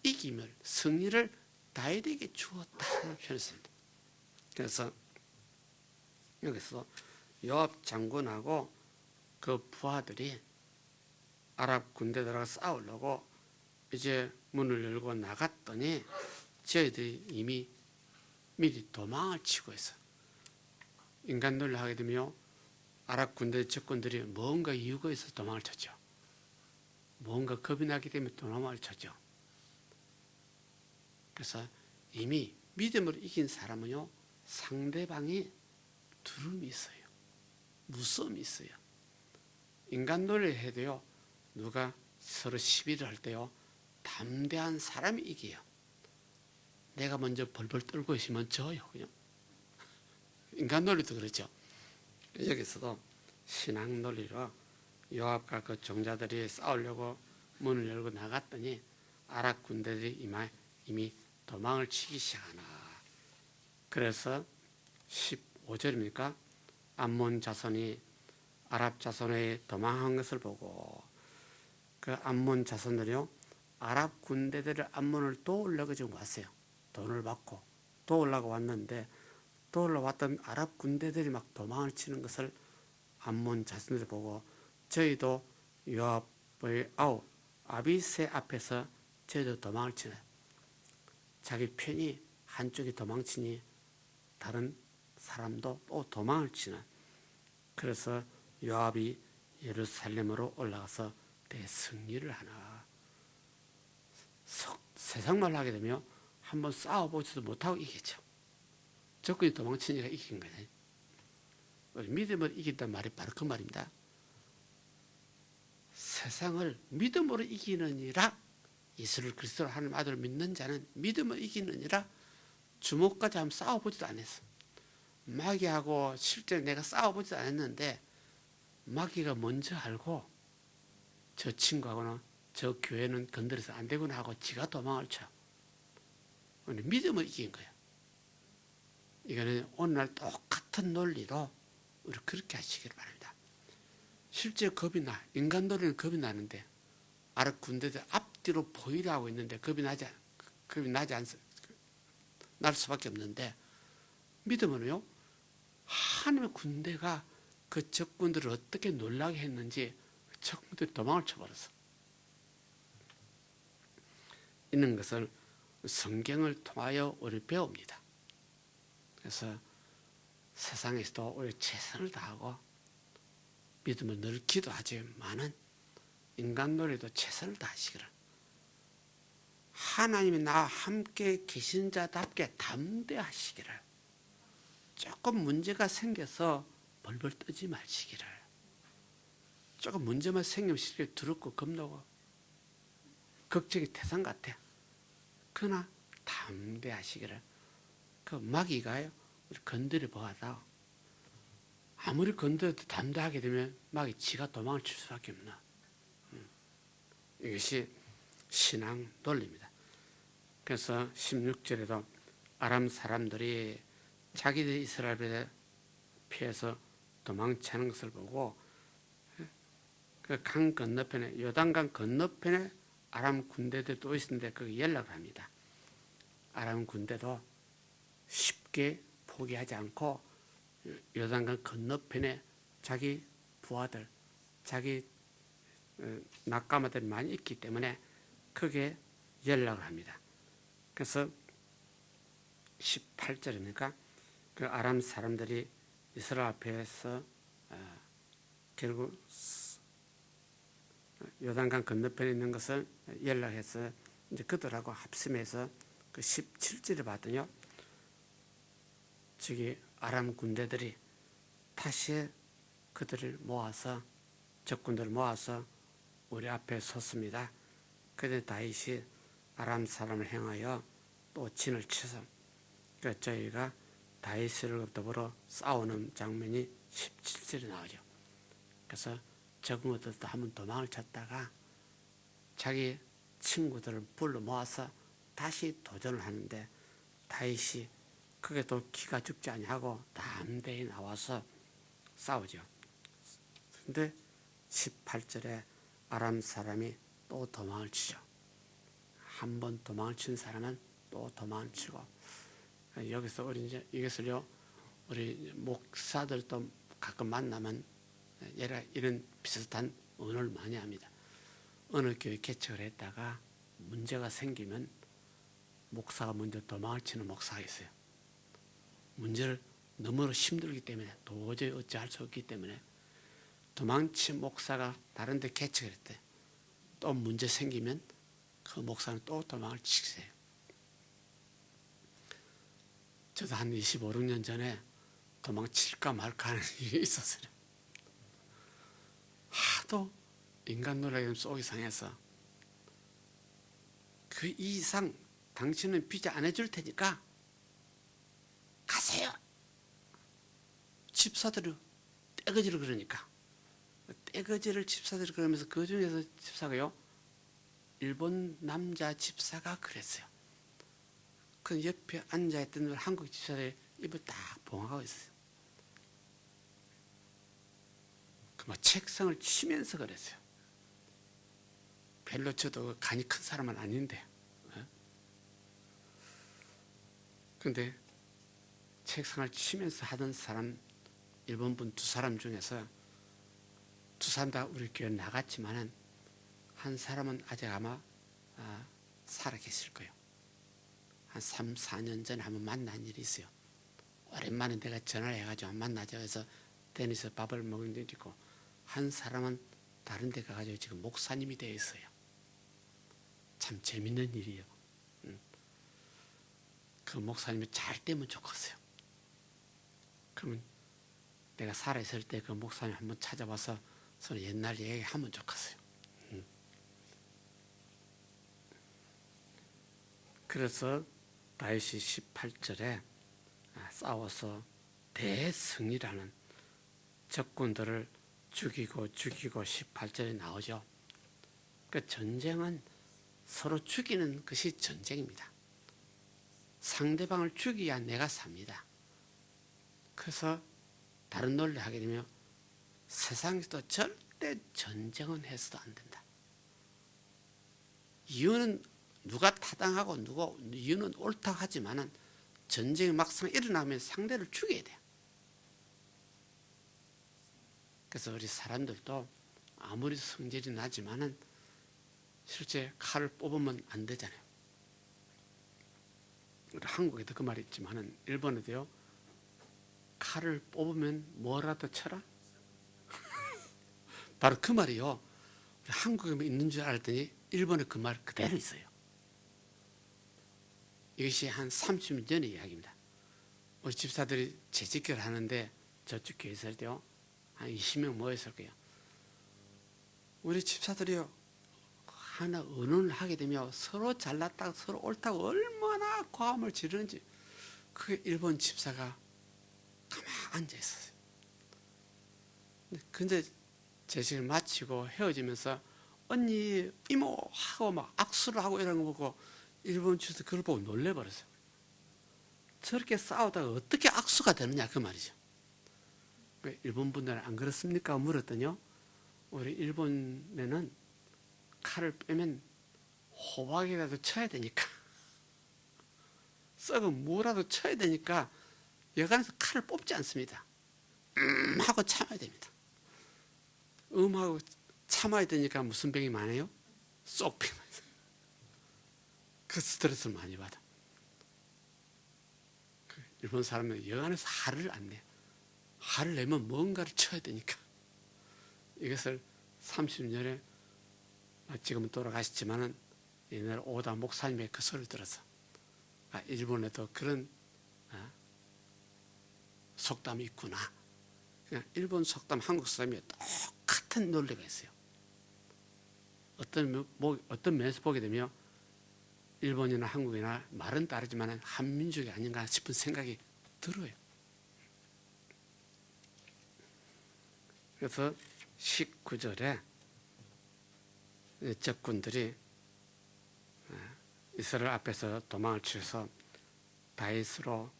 [SPEAKER 2] 이김을, 승리를 다윗에게 주었다는 표현했습니다. 그래서 여기서 요압 장군하고 그 부하들이 아랍 군대들하고 싸우려고 이제 문을 열고 나갔더니 저희들이 이미 미리 도망을 치고 있어요. 인간 논리를 하게 되면 아랍 군대 적군들이 뭔가 이유가 있어서 도망을 쳤죠. 뭔가 겁이 나기 때문에 도망을 쳤죠. 그래서 이미 믿음으로 이긴 사람은요, 상대방이 두려움이 있어요. 무서움이 있어요. 인간 논리를 해도요, 누가 서로 시비를 할 때요, 담대한 사람이 이겨요. 내가 먼저 벌벌 떨고 있으면 져요. 그냥. 인간 논리도 그렇죠. 여기서도 신앙 논리로 요압과 그 종자들이 싸우려고 문을 열고 나갔더니 아랍 군대들이 이미 도망을 치기 시작하나. 그래서 15절입니까? 암몬 자손이 아랍 자손의 도망한 것을 보고 그 암몬 자손들이요 아랍 군대들을 암몬을 도우려고 지금 왔어요. 돈을 받고 도우려고 왔는데 도우러 왔던 아랍 군대들이 막 도망을 치는 것을 암몬 자손들이 보고 저희도 요압의 아비새 앞에서 저희도 도망을 치네. 자기 편이 한쪽이 도망치니 다른 사람도 또 도망을 치는. 그래서 요압이 예루살렘으로 올라가서 대승리를 하나. 세상말로 하게 되면 한번 싸워보지도 못하고 이기죠. 적군이 도망치니까 이긴 거예요. 믿음을 이긴다는 말이 바로 그 말입니다. 세상을 믿음으로 이기느니라. 예수를 그리스도로 하나님 아들을 믿는 자는 믿음을 이기느니라. 주먹까지 한번 싸워보지도 않았어. 마귀하고 실제 내가 싸워보지도 않았는데 마귀가 먼저 알고 저 친구하고는 저 교회는 건드려서 안 되구나 하고 지가 도망을 쳐. 믿음을 이긴 거야. 이거는 오늘날 똑같은 논리로 우리 그렇게 하시길 바랍니다. 실제 겁이 나. 인간 논리는 겁이 나는데 아랍 군대들 앞뒤로 보이려 하고 있는데 겁이 날 수밖에 없는데 믿음은요 하나님의 군대가 그 적군들을 어떻게 놀라게 했는지 적군들이 도망을 쳐버렸어. 있는 것을 성경을 통하여 우리 배웁니다. 그래서 세상에서도 우리 최선을 다하고 믿음을 늘 기도하지만은 인간 놀이도 최선을 다하시기를. 하나님이 나와 함께 계신 자답게 담대하시기를. 조금 문제가 생겨서 벌벌 떠지 마시기를. 조금 문제만 생기면 쉽게 두렵고 겁나고 걱정이 태산 같아. 그러나 담대하시기를. 그 마귀가요 우리 건드려 보아다. 아무리 건드려도 담대하게 되면 마귀 지가 도망을 칠 수밖에 없나. 이것이 신앙 논리입니다. 그래서 16절에도 아람 사람들이 자기들 이스라엘에 피해서 도망치는 것을 보고 그 강 건너편에 요단강 건너편에 아람 군대들이 또 있었는데 거기 연락을 합니다. 아람 군대도 쉽게 포기하지 않고 요단강 건너편에 자기 부하들, 자기 낙가마들이 많이 있기 때문에 크게 연락을 합니다. 그래서 18절입니까? 그 아람 사람들이 이스라엘 앞에서 결국 요단강 건너편에 있는 것을 연락해서 이제 그들하고 합심해서 그 17절에 봤더니요. 저기 아람 군대들이 다시 그들을 모아서 적군들을 모아서 우리 앞에 섰습니다. 그때 다윗이 아람 사람을 향하여 또 진을 쳐서 저희가 다윗을 더불어 싸우는 장면이 17절에 나오죠. 그래서 적군들도 한번 도망을 쳤다가 자기 친구들을 불러 모아서 다시 도전을 하는데 다윗이 그게 또 기가 죽지 아니하고 담대히 나와서 싸우죠. 그런데 18절에 아람 사람이 또 도망을 치죠. 한 번 도망을 친 사람은 또 도망을 치고 여기서 우리 이제 이것을요 우리 목사들도 가끔 만나면 이런 비슷한 언어를 많이 합니다. 어느 교회 개척을 했다가 문제가 생기면 목사가 먼저 도망을 치는 목사가 있어요. 문제를 너무 힘들기 때문에 도저히 어찌할 수 없기 때문에 도망친 목사가 다른 데 개척을 했대. 또 문제 생기면 그 목사는 또 도망을 치세요. 저도 한 25, 6년 전에 도망칠까 말까 하는 일이 있었어요. 하도 인간 노력에 속이 상해서 그 이상 당신은 비자 안 해줄 테니까 가세요. 집사들이 떼거지를 그러니까. 떼거지를 집사들이 그러면서 그 중에서 집사가요, 일본 남자 집사가 그랬어요. 그 옆에 앉아있던 한국 집사들이 입을 딱 봉하고 있었어요. 그 뭐 책상을 치면서 그랬어요. 별로 저도 간이 큰 사람은 아닌데. 근데 책상을 치면서 하던 사람, 일본분 두 사람 중에서 두 사람 다 우리 교회 나갔지만은 한 사람은 아직 아마 살아계실 거예요. 한 3, 4년 전에 한번 만난 일이 있어요. 오랜만에 내가 전화를 해가지고 만나자 해서 데니서 밥을 먹은 일이 있고, 한 사람은 다른 데 가가지고 지금 목사님이 되어 있어요. 참 재밌는 일이에요. 그 목사님이 잘 되면 좋겠어요. 그러면 내가 살아있을 때 그 목사님 한번 찾아와서 서로 옛날 얘기하면 좋겠어요. 그래서 다윗이 18절에 싸워서 대승이라는 적군들을 죽이고 18절에 나오죠. 그 전쟁은 서로 죽이는 것이 전쟁입니다. 상대방을 죽여야 내가 삽니다. 그래서 다른 논리를 하게 되면 세상에서도 절대 전쟁은 해서도 안 된다. 이유는 누가 타당하고 이유는 옳다 하지만은 전쟁이 막상 일어나면 상대를 죽여야 돼요. 그래서 우리 사람들도 아무리 성질이 나지만은 실제 칼을 뽑으면 안 되잖아요. 우리 한국에도 그 말이 있지만은 일본에도요, 칼을 뽑으면 뭐라도 쳐라? 바로 그 말이요. 우리 한국에 있는 줄 알았더니 일본에 그 말 그대로 있어요. 이것이 한 30년 전의 이야기입니다. 우리 집사들이 재직결 하는데 저쪽 교회 있을 때요, 한 20명 모였을 거예요. 우리 집사들이요, 하나 의논을 하게 되면 서로 잘났다고 서로 옳다고 얼마나 고함을 지르는지, 그게 일본 집사가 가만히 앉아 있었어요. 근데 재직을 마치고 헤어지면서 언니, 이모 하고 막 악수를 하고 이런 거 보고 일본 집사 그걸 보고 놀래버렸어요. 저렇게 싸우다가 어떻게 악수가 되느냐 그 말이죠. 일본 분들은 안 그렇습니까? 물었더니요, 우리 일본에는 칼을 빼면 호박이라도 쳐야 되니까, 썩은 무라도 쳐야 되니까 여간에서 칼을 뽑지 않습니다. 하고 참아야 됩니다. 하고 참아야 되니까 무슨 병이 많아요? 쏙병. 그 스트레스를 많이 받아. 일본 사람은 여간에서 화를 안 내요. 화를 내면 뭔가를 쳐야 되니까. 이것을 30년에 지금은 돌아가셨지만은 옛날 오다 목사님의 그 소리를 들어서 일본에도 그런 속담이 있구나. 일본 속담, 한국 속담이 똑같은 논리가 있어요. 어떤 면에서 보게 되면 일본이나 한국이나 말은 다르지만 한민족이 아닌가 싶은 생각이 들어요. 그래서 19절에 적군들이 이스라엘 앞에서 도망을 치면서 다윗으로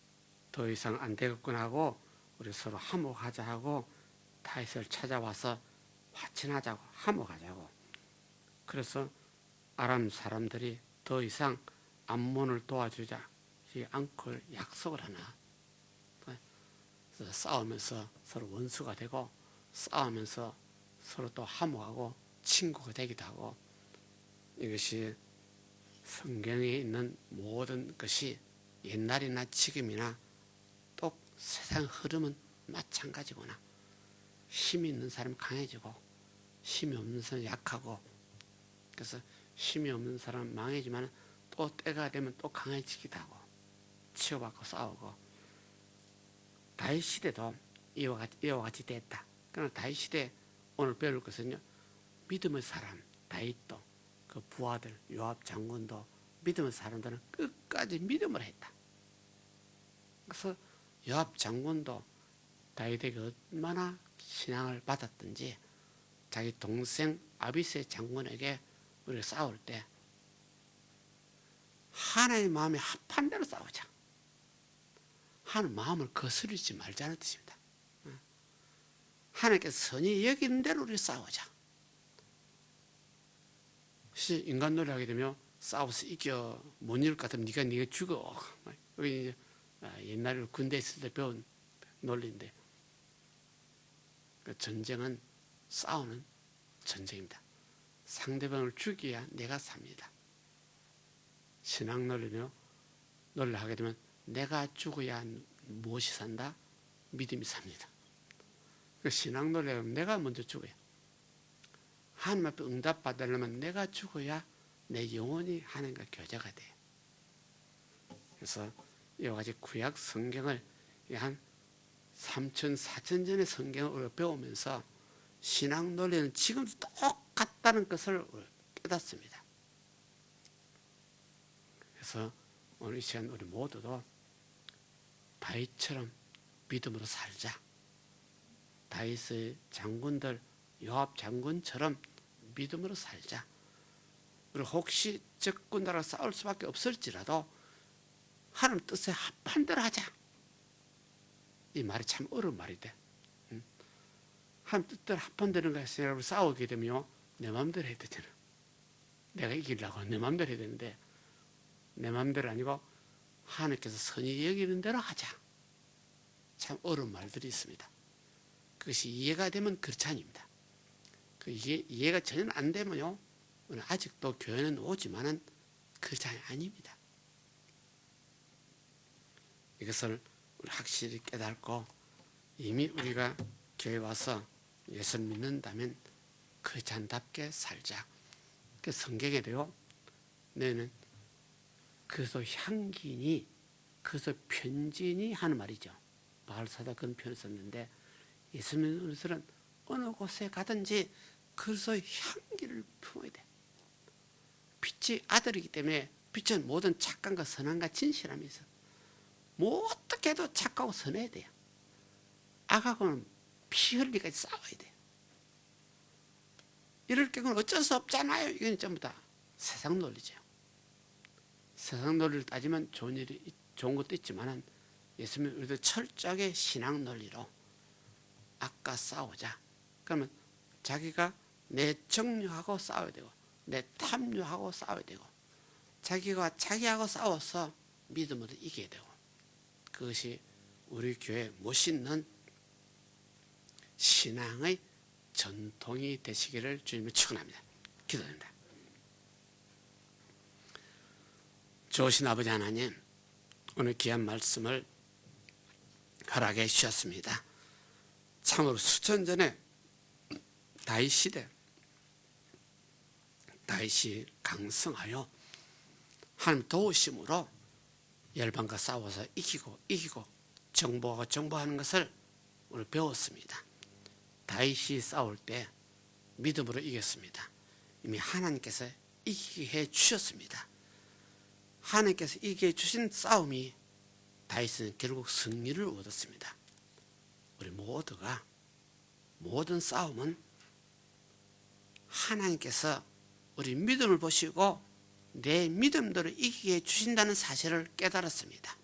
[SPEAKER 2] 더 이상 안 되겠구나 하고 우리 서로 화목하자 하고 다윗을 찾아와서 화친하자고 화목하자고. 그래서 아람 사람들이 더 이상 암몬을 도와주지 않고 약속을 하나. 그래서 싸우면서 서로 원수가 되고 싸우면서 서로 또 화목하고 친구가 되기도 하고, 이것이 성경에 있는 모든 것이 옛날이나 지금이나 또 세상 흐름은 마찬가지구나. 힘이 있는 사람은 강해지고 힘이 없는 사람은 약하고, 그래서 힘이 없는 사람은 망해지만 또 때가 되면 또 강해지기도 하고 치유받고 싸우고. 다윗 시대도 이와 같이 됐다. 그러나 다윗 시대 오늘 배울 것은요, 믿음의 사람 다윗도 그 부하들 요압 장군도 믿음의 사람들은 끝까지 믿음을 했다. 그래서 요압 장군도 다윗에게 얼마나 신앙을 받았든지 자기 동생 아비새 장군에게 우리가 싸울 때 하나님의 마음에 합한 대로 싸우자. 하나님 마음을 거스르지 말자는 뜻입니다. 하나님께서 선히 여기는 대로 우리 싸우자. 인간 놀이 하게 되면 싸워서 이겨 못 이길 것 같으면 네가 죽어. 여기 옛날에 군대에 있을 때 배운 논리인데, 전쟁은 싸우는 전쟁입니다. 상대방을 죽여야 내가 삽니다. 신앙 논리를 하게 되면 내가 죽어야 무엇이 산다? 믿음이 삽니다. 신앙 논리는 내가 먼저 죽어야, 하나님 앞에 응답 받으려면 내가 죽어야 내 영혼이 하나님과 교제가 돼요. 그래서 이와 같이 구약 성경을 한 3천, 4천 전의 성경을 배우면서 신앙 논리는 지금도 똑같다는 것을 깨닫습니다. 그래서 오늘 이 시간 우리 모두도 다윗처럼 믿음으로 살자. 다윗의 장군들, 요압 장군처럼 믿음으로 살자. 그리고 혹시 적군들하고 싸울 수밖에 없을지라도 하나님 뜻에 합한 대로 하자. 이 말이 참 어려운 말이 돼. 하나님 뜻대로 합한되는 것을 싸우게 되면 내 마음대로 해야 되잖아. 내가 이기려고 내 마음대로 해야 되는데 내 마음대로 아니고 하나님께서 선히 여기는 대로 하자. 참 어려운 말들이 있습니다. 그것이 이해가 되면 그렇지 아닙니다. 이해가 전혀 안 되면요, 아직도 교회는 오지만은 그렇지 아닙니다. 이것을 우리 확실히 깨닫고 이미 우리가 교회 와서 예수를 믿는다면 그 잔답게 살자. 그 성경에도요, 너는 그래서 향기니 그래서 편지니 하는 말이죠. 바울사도 그런 표현을 썼는데, 예수 믿는 우리들은 어느 곳에 가든지 그래서 향기를 품어야 돼. 빛의 아들이기 때문에 빛은 모든 착감과 선함과 진실함이 있어. 뭐 어떻게 해도 착하고 선해야 돼요. 악하고는 피 흘리기까지 싸워야 돼요. 이럴 경우는 어쩔 수 없잖아요. 이건 전부 다 세상 논리죠. 세상 논리를 따지면 좋은 것도 있지만 예수님 우리도 철저하게 신앙 논리로 악과 싸우자. 그러면 자기가 내 정욕하고 싸워야 되고 내 탐욕하고 싸워야 되고 자기가 자기하고 싸워서 믿음으로 이겨야 되고, 그것이 우리 교회 멋있는 신앙의 전통이 되시기를 주님을 축원합니다. 기도합니다. 좋으신 아버지 하나님, 오늘 귀한 말씀을 허락해 주셨습니다. 참으로 수천 전에 다윗 시대, 다윗이 강성하여 하나님 도우심으로 열방과 싸워서 이기고 정복하고 정복하는 것을 오늘 배웠습니다. 다윗이 싸울 때 믿음으로 이겼습니다. 이미 하나님께서 이기게 해 주셨습니다. 하나님께서 이기게 해 주신 싸움이 다윗은 결국 승리를 얻었습니다. 우리 모두가 모든 싸움은 하나님께서 우리 믿음을 보시고 내 믿음대로 이기게 해 주신다는 사실을 깨달았습니다.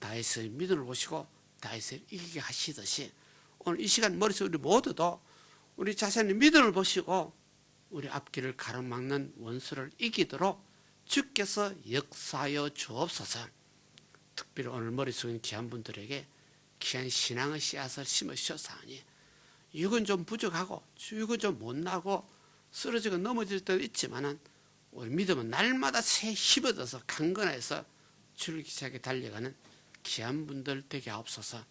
[SPEAKER 2] 다윗의 믿음을 보시고 다윗을 이기게 하시듯이 오늘 이 시간 머릿속에 우리 모두도 우리 자신의 믿음을 보시고 우리 앞길을 가로막는 원수를 이기도록 주께서 역사하여 주옵소서. 특별히 오늘 머릿속에 있는 귀한 분들에게 귀한 신앙의 씨앗을 심으셨사오니 육은 좀 부족하고 육은 좀 못나고 쓰러지고 넘어질 때도 있지만은 우리 믿음은 날마다 새 힘얻어서 강건해서 줄기차게 달려가는 귀한 분들 되게 하옵소서.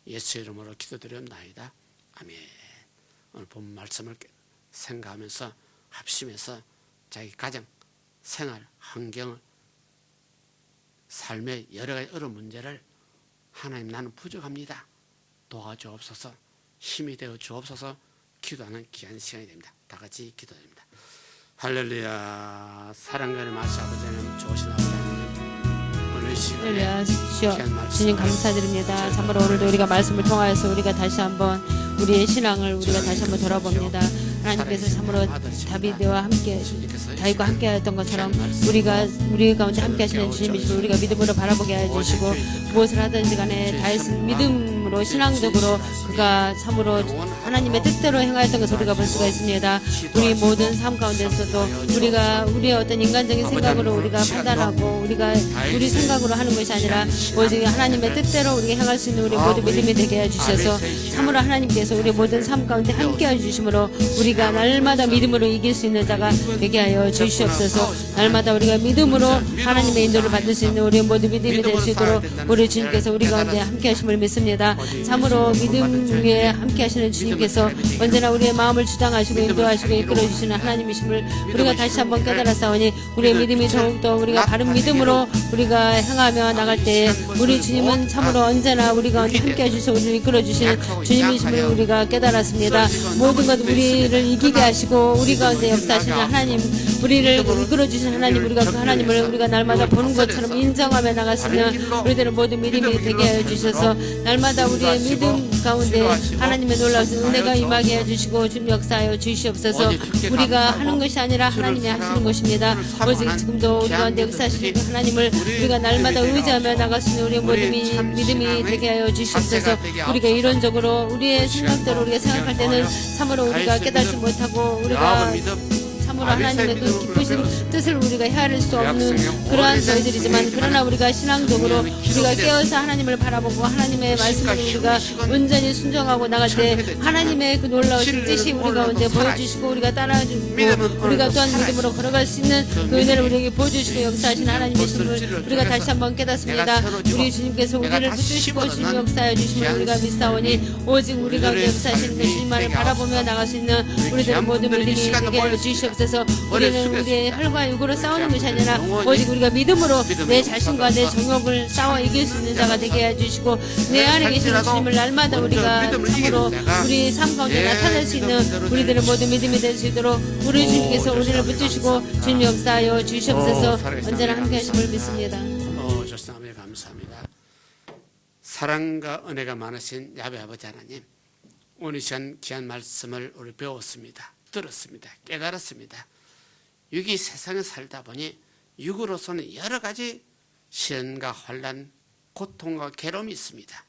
[SPEAKER 2] 예수 이름으로 기도드렸나이다. 아멘. 오늘 본 말씀을 생각하면서 합심해서 자기 가정, 생활, 환경을, 삶의 여러 가지 어려운 문제를 하나님 나는 부족합니다. 도와주옵소서. 힘이 되어 주옵소서. 기도하는 귀한 시간이 됩니다. 다 같이 기도됩니다. 할렐루야. 사랑하는 마시 아버지 하나님, 좋으신 아버지 하나님, 오늘 시간에
[SPEAKER 1] 할렐루야. 주여,
[SPEAKER 2] 귀한 말씀
[SPEAKER 1] 주님 감사드립니다. 참으로 오늘도 우리가 말씀을 통하여서 우리가 다시 한번 우리의 신앙을 우리가 다시 한번 돌아봅니다. 하나님께서 참으로 다윗과 함께 하였던 것처럼 우리 가운데 함께 하시는 주님이시고 우리가 믿음으로 바라보게 해주시고 무엇을 하든지 간에 다윗은 믿음으로 신앙적으로 그가 참으로 하나님의 뜻대로 행하였던 것을 우리가 볼 수가 있습니다. 우리 모든 삶 가운데서도 우리가 우리의 어떤 인간적인 생각으로 우리가 판단하고 우리 생각으로 하는 것이 아니라 오직 하나님의 뜻대로 우리가 행할 수 있는 우리 모두 믿음이 되게 해주셔서 참으로 하나님께서 우리 모든 삶 가운데 함께 해주심으로 우리가 날마다 믿음으로 이길 수 있는 자가 되게 하여 주시옵소서. 날마다 우리가 믿음으로 하나님의 인도를 받을 수 있는 우리 모두 믿음이 될 수 있도록 우리 주님께서 우리 가운데 함께 하심을 믿습니다. 참으로 믿음 위에 함께 하시는 주님께서 언제나 우리의 마음을 주장하시고 인도하시고 이끌어주시는 하나님이심을 우리가 다시 한번 깨달았사오니 우리의 믿음이 더욱더 우리가 바른 믿음으로 우리가 행하며 나갈 때에 우리 주님은 참으로 언제나 우리 가운데 함께 해주셔서 우리를 이끌어주시는 주님이심을 우리가 깨달았습니다. 모든 것 우리를 이기게 하시고 우리 가운데 역사하시는 하나님, 우리를 이끌어주시는 하나님, 우리가 그 하나님을 우리가 날마다 보는 것처럼 인정하며 나갈 수 있는 우리들은 모든 믿음이 되게 해주셔서 날마다 우리의 믿음 가운데 하나님의 놀라우신 은혜가 임하게 해주시고 주님 역사하여 주시옵소서. 우리가 하는 것이 아니라 하나님이 하시는 것입니다. 오직 지금도 우리 가운데 역사하시는 하나님을 우리가 날마다 의지하며 나갈 수 있는 우리의 모든 믿음이 되게 하여 주시옵소서. 우리가 이론적으로 우리의 생각대로 우리가 생각할 때는 참으로 우리가 깨닫지 못하고 우리가 참으로 하나님의 그 기쁘신 뜻을 우리가 헤아릴 수 없는 그러한 저희들이지만 그러나 우리가 신앙적으로 우리가 깨어서 하나님을 바라보고 하나님의 말씀을 우리가 온전히 순종하고 나갈 때 하나님의 그 놀라우신 뜻이 우리 가운데 보여주시고 우리가 따라주고 우리가 또한 믿음으로 걸어갈 수 있는 그 은혜를 우리에게 보여주시고 역사하신 하나님이심을 우리가 다시 한번 깨닫습니다. 우리 주님께서 우리를 붙드시고 주님 역사하여 주심을 우리가 믿사오니 오직 우리 가운데 역사하시는 그 주님만을 바라보며 나갈 수 있는 우리들의 모든 믿음이 되게 하여 주시옵소서. 우리는 우리의 혈과 육으로 싸우는 것이 아니라 오직 우리가 믿음으로 내 자신과 내 정욕을 싸워 이길 수 있는 자가 되게 해주시고 내 안에 계시는 주님을 날마다 우리가 참으로 우리 삶 가운데 나타낼 수 있는 우리들의 모든 믿음이 될 수 있도록 우리 주님께서 우리를 붙드시고 주님 역사하여 주시옵소서. 언제나 함께 하심을 믿습니다.
[SPEAKER 2] 좋습니다. 감사합니다. 사랑과 은혜가 많으신 야훼 아버지 하나님, 오늘 시간 귀한 말씀을 우리 배웠습니다. 들었습니다. 깨달았습니다. 여기 세상에 살다 보니 육으로서는 여러 가지 시련과 환난, 고통과 괴로움이 있습니다.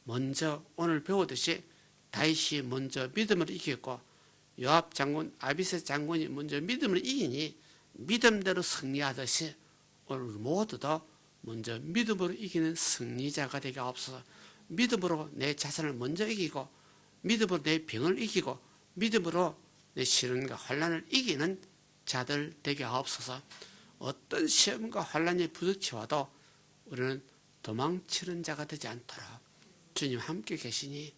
[SPEAKER 2] 먼저 오늘 배우듯이 다윗이 먼저 믿음을 이겼고 요압 장군, 아비새 장군이 먼저 믿음을 이기니 믿음대로 승리하듯이 오늘 모두도 먼저 믿음으로 이기는 승리자가 되게 없어서 믿음으로 내 자신을 먼저 이기고 믿음으로 내 병을 이기고 믿음으로 내 시련과 환난을 이기는 자들 되게 하옵소서. 어떤 시험과 환난이 부딪혀와도 우리는 도망치는 자가 되지 않도록 주님 함께 계시니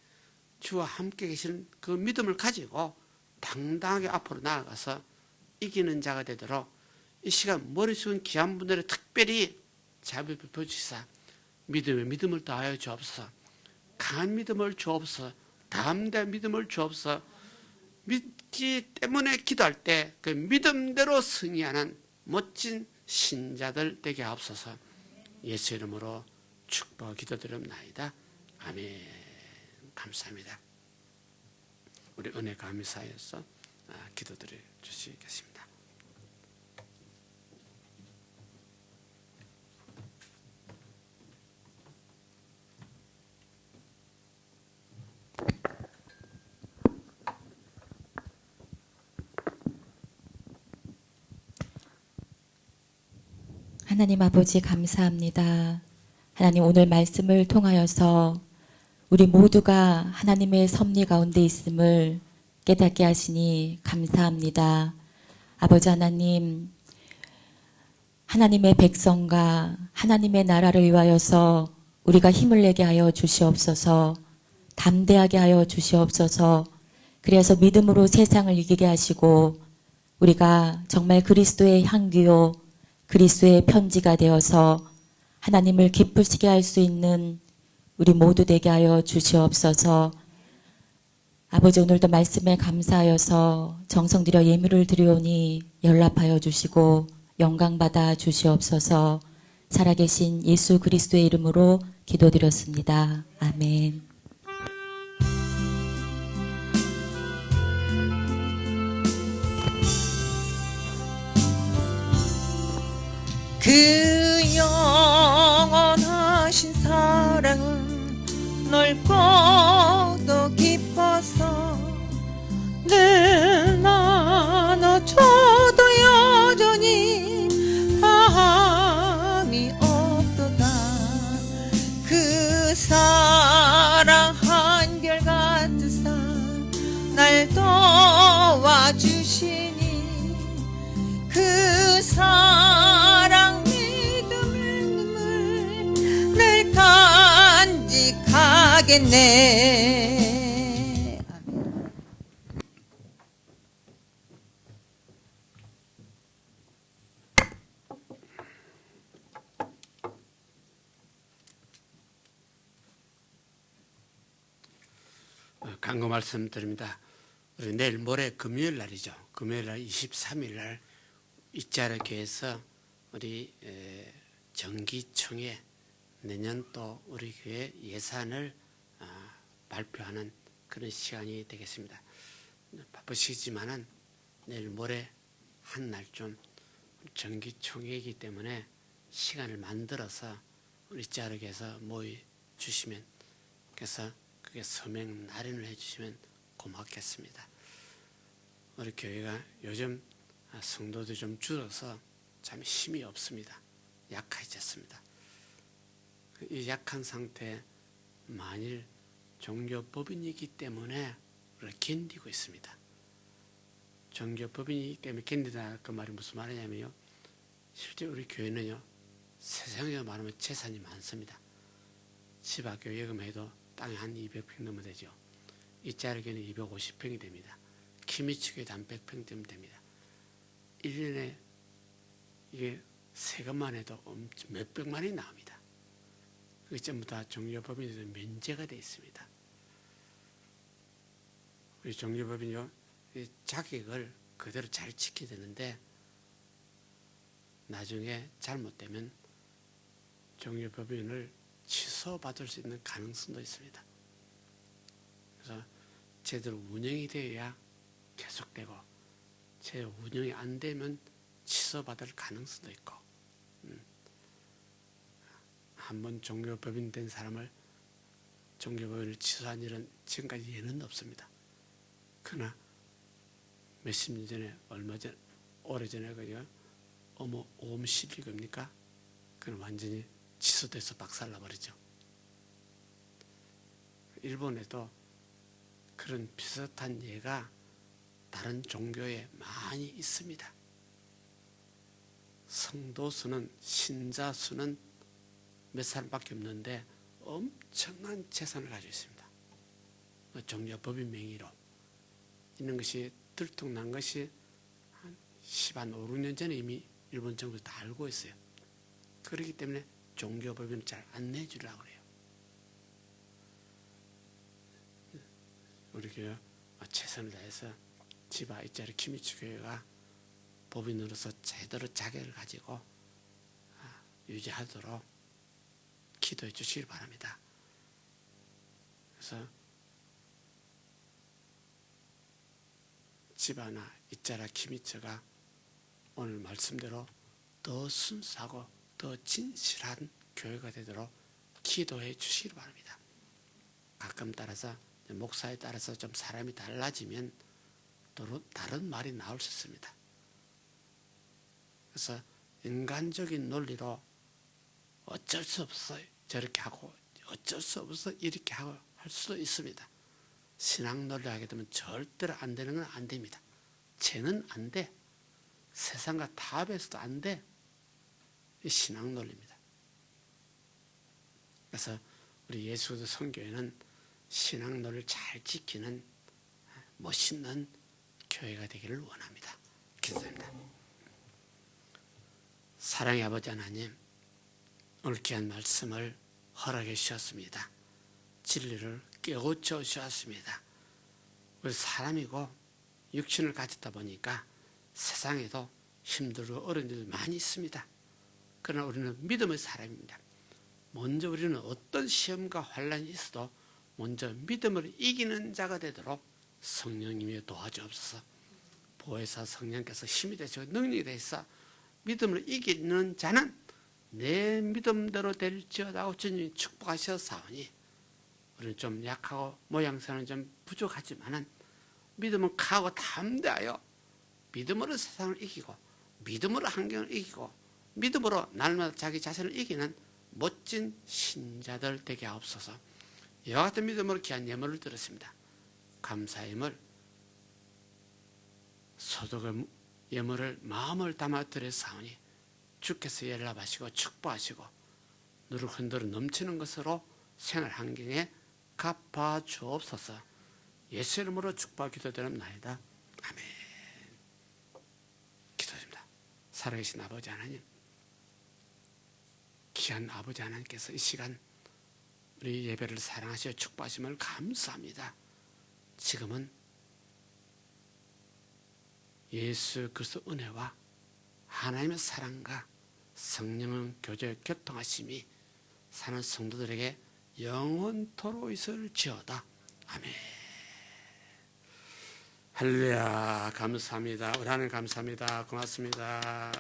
[SPEAKER 2] 주와 함께 계시는 그 믿음을 가지고 당당하게 앞으로 나아가서 이기는 자가 되도록 이 시간 머리 숙인 귀한 분들의 특별히 자비를 베푸시사 믿음에 믿음을 더하여 주옵소서. 강한 믿음을 주옵소서. 담대한 믿음을 주옵소서. 믿기 때문에 기도할 때 그 믿음대로 승리하는 멋진 신자들 되게 하옵소서. 예수 이름으로 축복 기도드립나이다. 아멘. 감사합니다. 우리 은혜 감사해서 기도드려 주시겠습니다.
[SPEAKER 3] 하나님 아버지 감사합니다. 하나님 오늘 말씀을 통하여서 우리 모두가 하나님의 섭리 가운데 있음을 깨닫게 하시니 감사합니다. 아버지 하나님, 하나님의 백성과 하나님의 나라를 위하여서 우리가 힘을 내게 하여 주시옵소서. 담대하게 하여 주시옵소서. 그래서 믿음으로 세상을 이기게 하시고 우리가 정말 그리스도의 향기요 그리스도의 편지가 되어서 하나님을 기쁘시게 할 수 있는 우리 모두 되게 하여 주시옵소서. 아버지 오늘도 말씀에 감사하여서 정성 들여 예물을 드리오니 연락하여 주시고 영광받아 주시옵소서. 살아계신 예수 그리스도의 이름으로 기도드렸습니다. 아멘.
[SPEAKER 4] 그 영원하신 사랑은 넓고도 깊어서 늘 나눠줘도 여전히 다함이 없도다. 그 사랑 한결같으사 날 도와주시니 그 사랑 믿음의 눈물 늘 간직하겠네. 아멘.
[SPEAKER 2] 간구 말씀드립니다. 우리 내일 모레 금요일 날이죠. 금요일 날 23일 날 이자르교에서 우리 정기총회 내년 또 우리 교회 예산을 발표하는 그런 시간이 되겠습니다. 바쁘시지만은 내일 모레 한 날 좀 정기총회이기 때문에 시간을 만들어서 우리 이자르교에서 모여 주시면, 그래서 그게 서명 날인을 해주시면 고맙겠습니다. 우리 교회가 요즘 성도들이 좀 줄어서 참 힘이 없습니다. 약해졌습니다. 이 약한 상태에 만일 종교법인이기 때문에 우리가 견디고 있습니다. 종교법인이기 때문에 견디다 그 말이 무슨 말이냐면요, 실제 우리 교회는요 세상에 말하면 재산이 많습니다. 집학교 예금해도 땅이 한 200평 넘어 되죠. 이자르교는 250평이 됩니다. 키미츠교에도 한 100평 되면 됩니다. 1년에 이게 세금만 해도 몇백만이 나옵니다. 그게 전부 다 종교법인에서 면제가 되어 있습니다. 우리 종교법인요 자격을 그대로 잘 지켜야 되는데 나중에 잘못되면 종교법인을 취소받을 수 있는 가능성도 있습니다. 그래서 제대로 운영이 되어야 계속되고 제대로 운영이 안 되면 취소받을 가능성도 있고, 한번 종교법인 된 사람을 종교법인을 취소한 일은 지금까지 예는 없습니다. 그러나 몇십 년 전에 오래전에 그냥 오음 12겁니까? 그건 완전히 취소돼서 박살나버리죠. 일본에도 그런 비슷한 예가 다른 종교에 많이 있습니다. 성도 수는, 신자 수는 몇 사람밖에 없는데 엄청난 재산을 가지고 있습니다. 종교법인 명의로 있는 것이 들통난 것이 한 5, 6년 전에 이미 일본 정부에서 다 알고 있어요. 그렇기 때문에 종교법인을 잘 안 내주려고 그래요. 우리 교회 최선을 다해서 지바 이자르 키미츠 교회가 법인으로서 제대로 자격을 가지고 유지하도록 기도해 주시길 바랍니다. 그래서 지바나 이자라 키미츠가 오늘 말씀대로 더 순수하고 더 진실한 교회가 되도록 기도해 주시길 바랍니다. 가끔 따라서 목사에 따라서 좀 사람이 달라지면 또 다른 말이 나올 수 있습니다. 그래서 인간적인 논리로 어쩔 수 없어 저렇게 하고 어쩔 수 없어 이렇게 하고 할 수도 있습니다. 신앙 논리를 하게 되면 절대로 안 되는 건 안 됩니다. 쟤는 안 돼. 세상과 타협해서도 안 돼. 이 신앙 논리입니다. 그래서 우리 예수도 성교회는 신앙 논리를 잘 지키는 멋있는 교회가 되기를 원합니다. 기도합니다. 사랑의 아버지 하나님, 오늘 귀한 말씀을 허락해 주셨습니다. 진리를 깨우쳐 주셨습니다. 우리 사람이고 육신을 가졌다 보니까 세상에도 힘들고 어려운 일 많이 있습니다. 그러나 우리는 믿음의 사람입니다. 먼저 우리는 어떤 시험과 환란이 있어도 먼저 믿음을 이기는 자가 되도록 성령님이 도와주옵소서. 보혜사 성령께서 힘이 되시고 능력이 되셔서 믿음을 이기는 자는 내 믿음대로 될지어다고 주님이 축복하셨사오니 우리는 좀 약하고 모양새는 좀 부족하지만은 믿음은 강하고 담대하여 믿음으로 세상을 이기고 믿음으로 환경을 이기고 믿음으로 날마다 자기 자신을 이기는 멋진 신자들 되게 하옵소서. 이와 같은 믿음으로 귀한 예물을 드렸습니다. 감사의 예물, 소득의 예물을 마음을 담아 드렸사오니 주께서 연락하시고 축복하시고 누를 흔들어 넘치는 것으로 생활 환경에 갚아 주옵소서. 예수 이름으로 축복하 기도드립나이다. 아멘. 기도드립니다. 살아계신 아버지 하나님, 귀한 아버지 하나님께서 이 시간 우리 예배를 사랑하시어 축복하심을 감사합니다. 지금은 예수 그리스도 은혜와 하나님의 사랑과 성령의 교제 교통하심이 사는 성도들에게 영원토록 있을지어다. 아멘. 할렐루야. 감사합니다. 우리 하나님 감사합니다. 고맙습니다.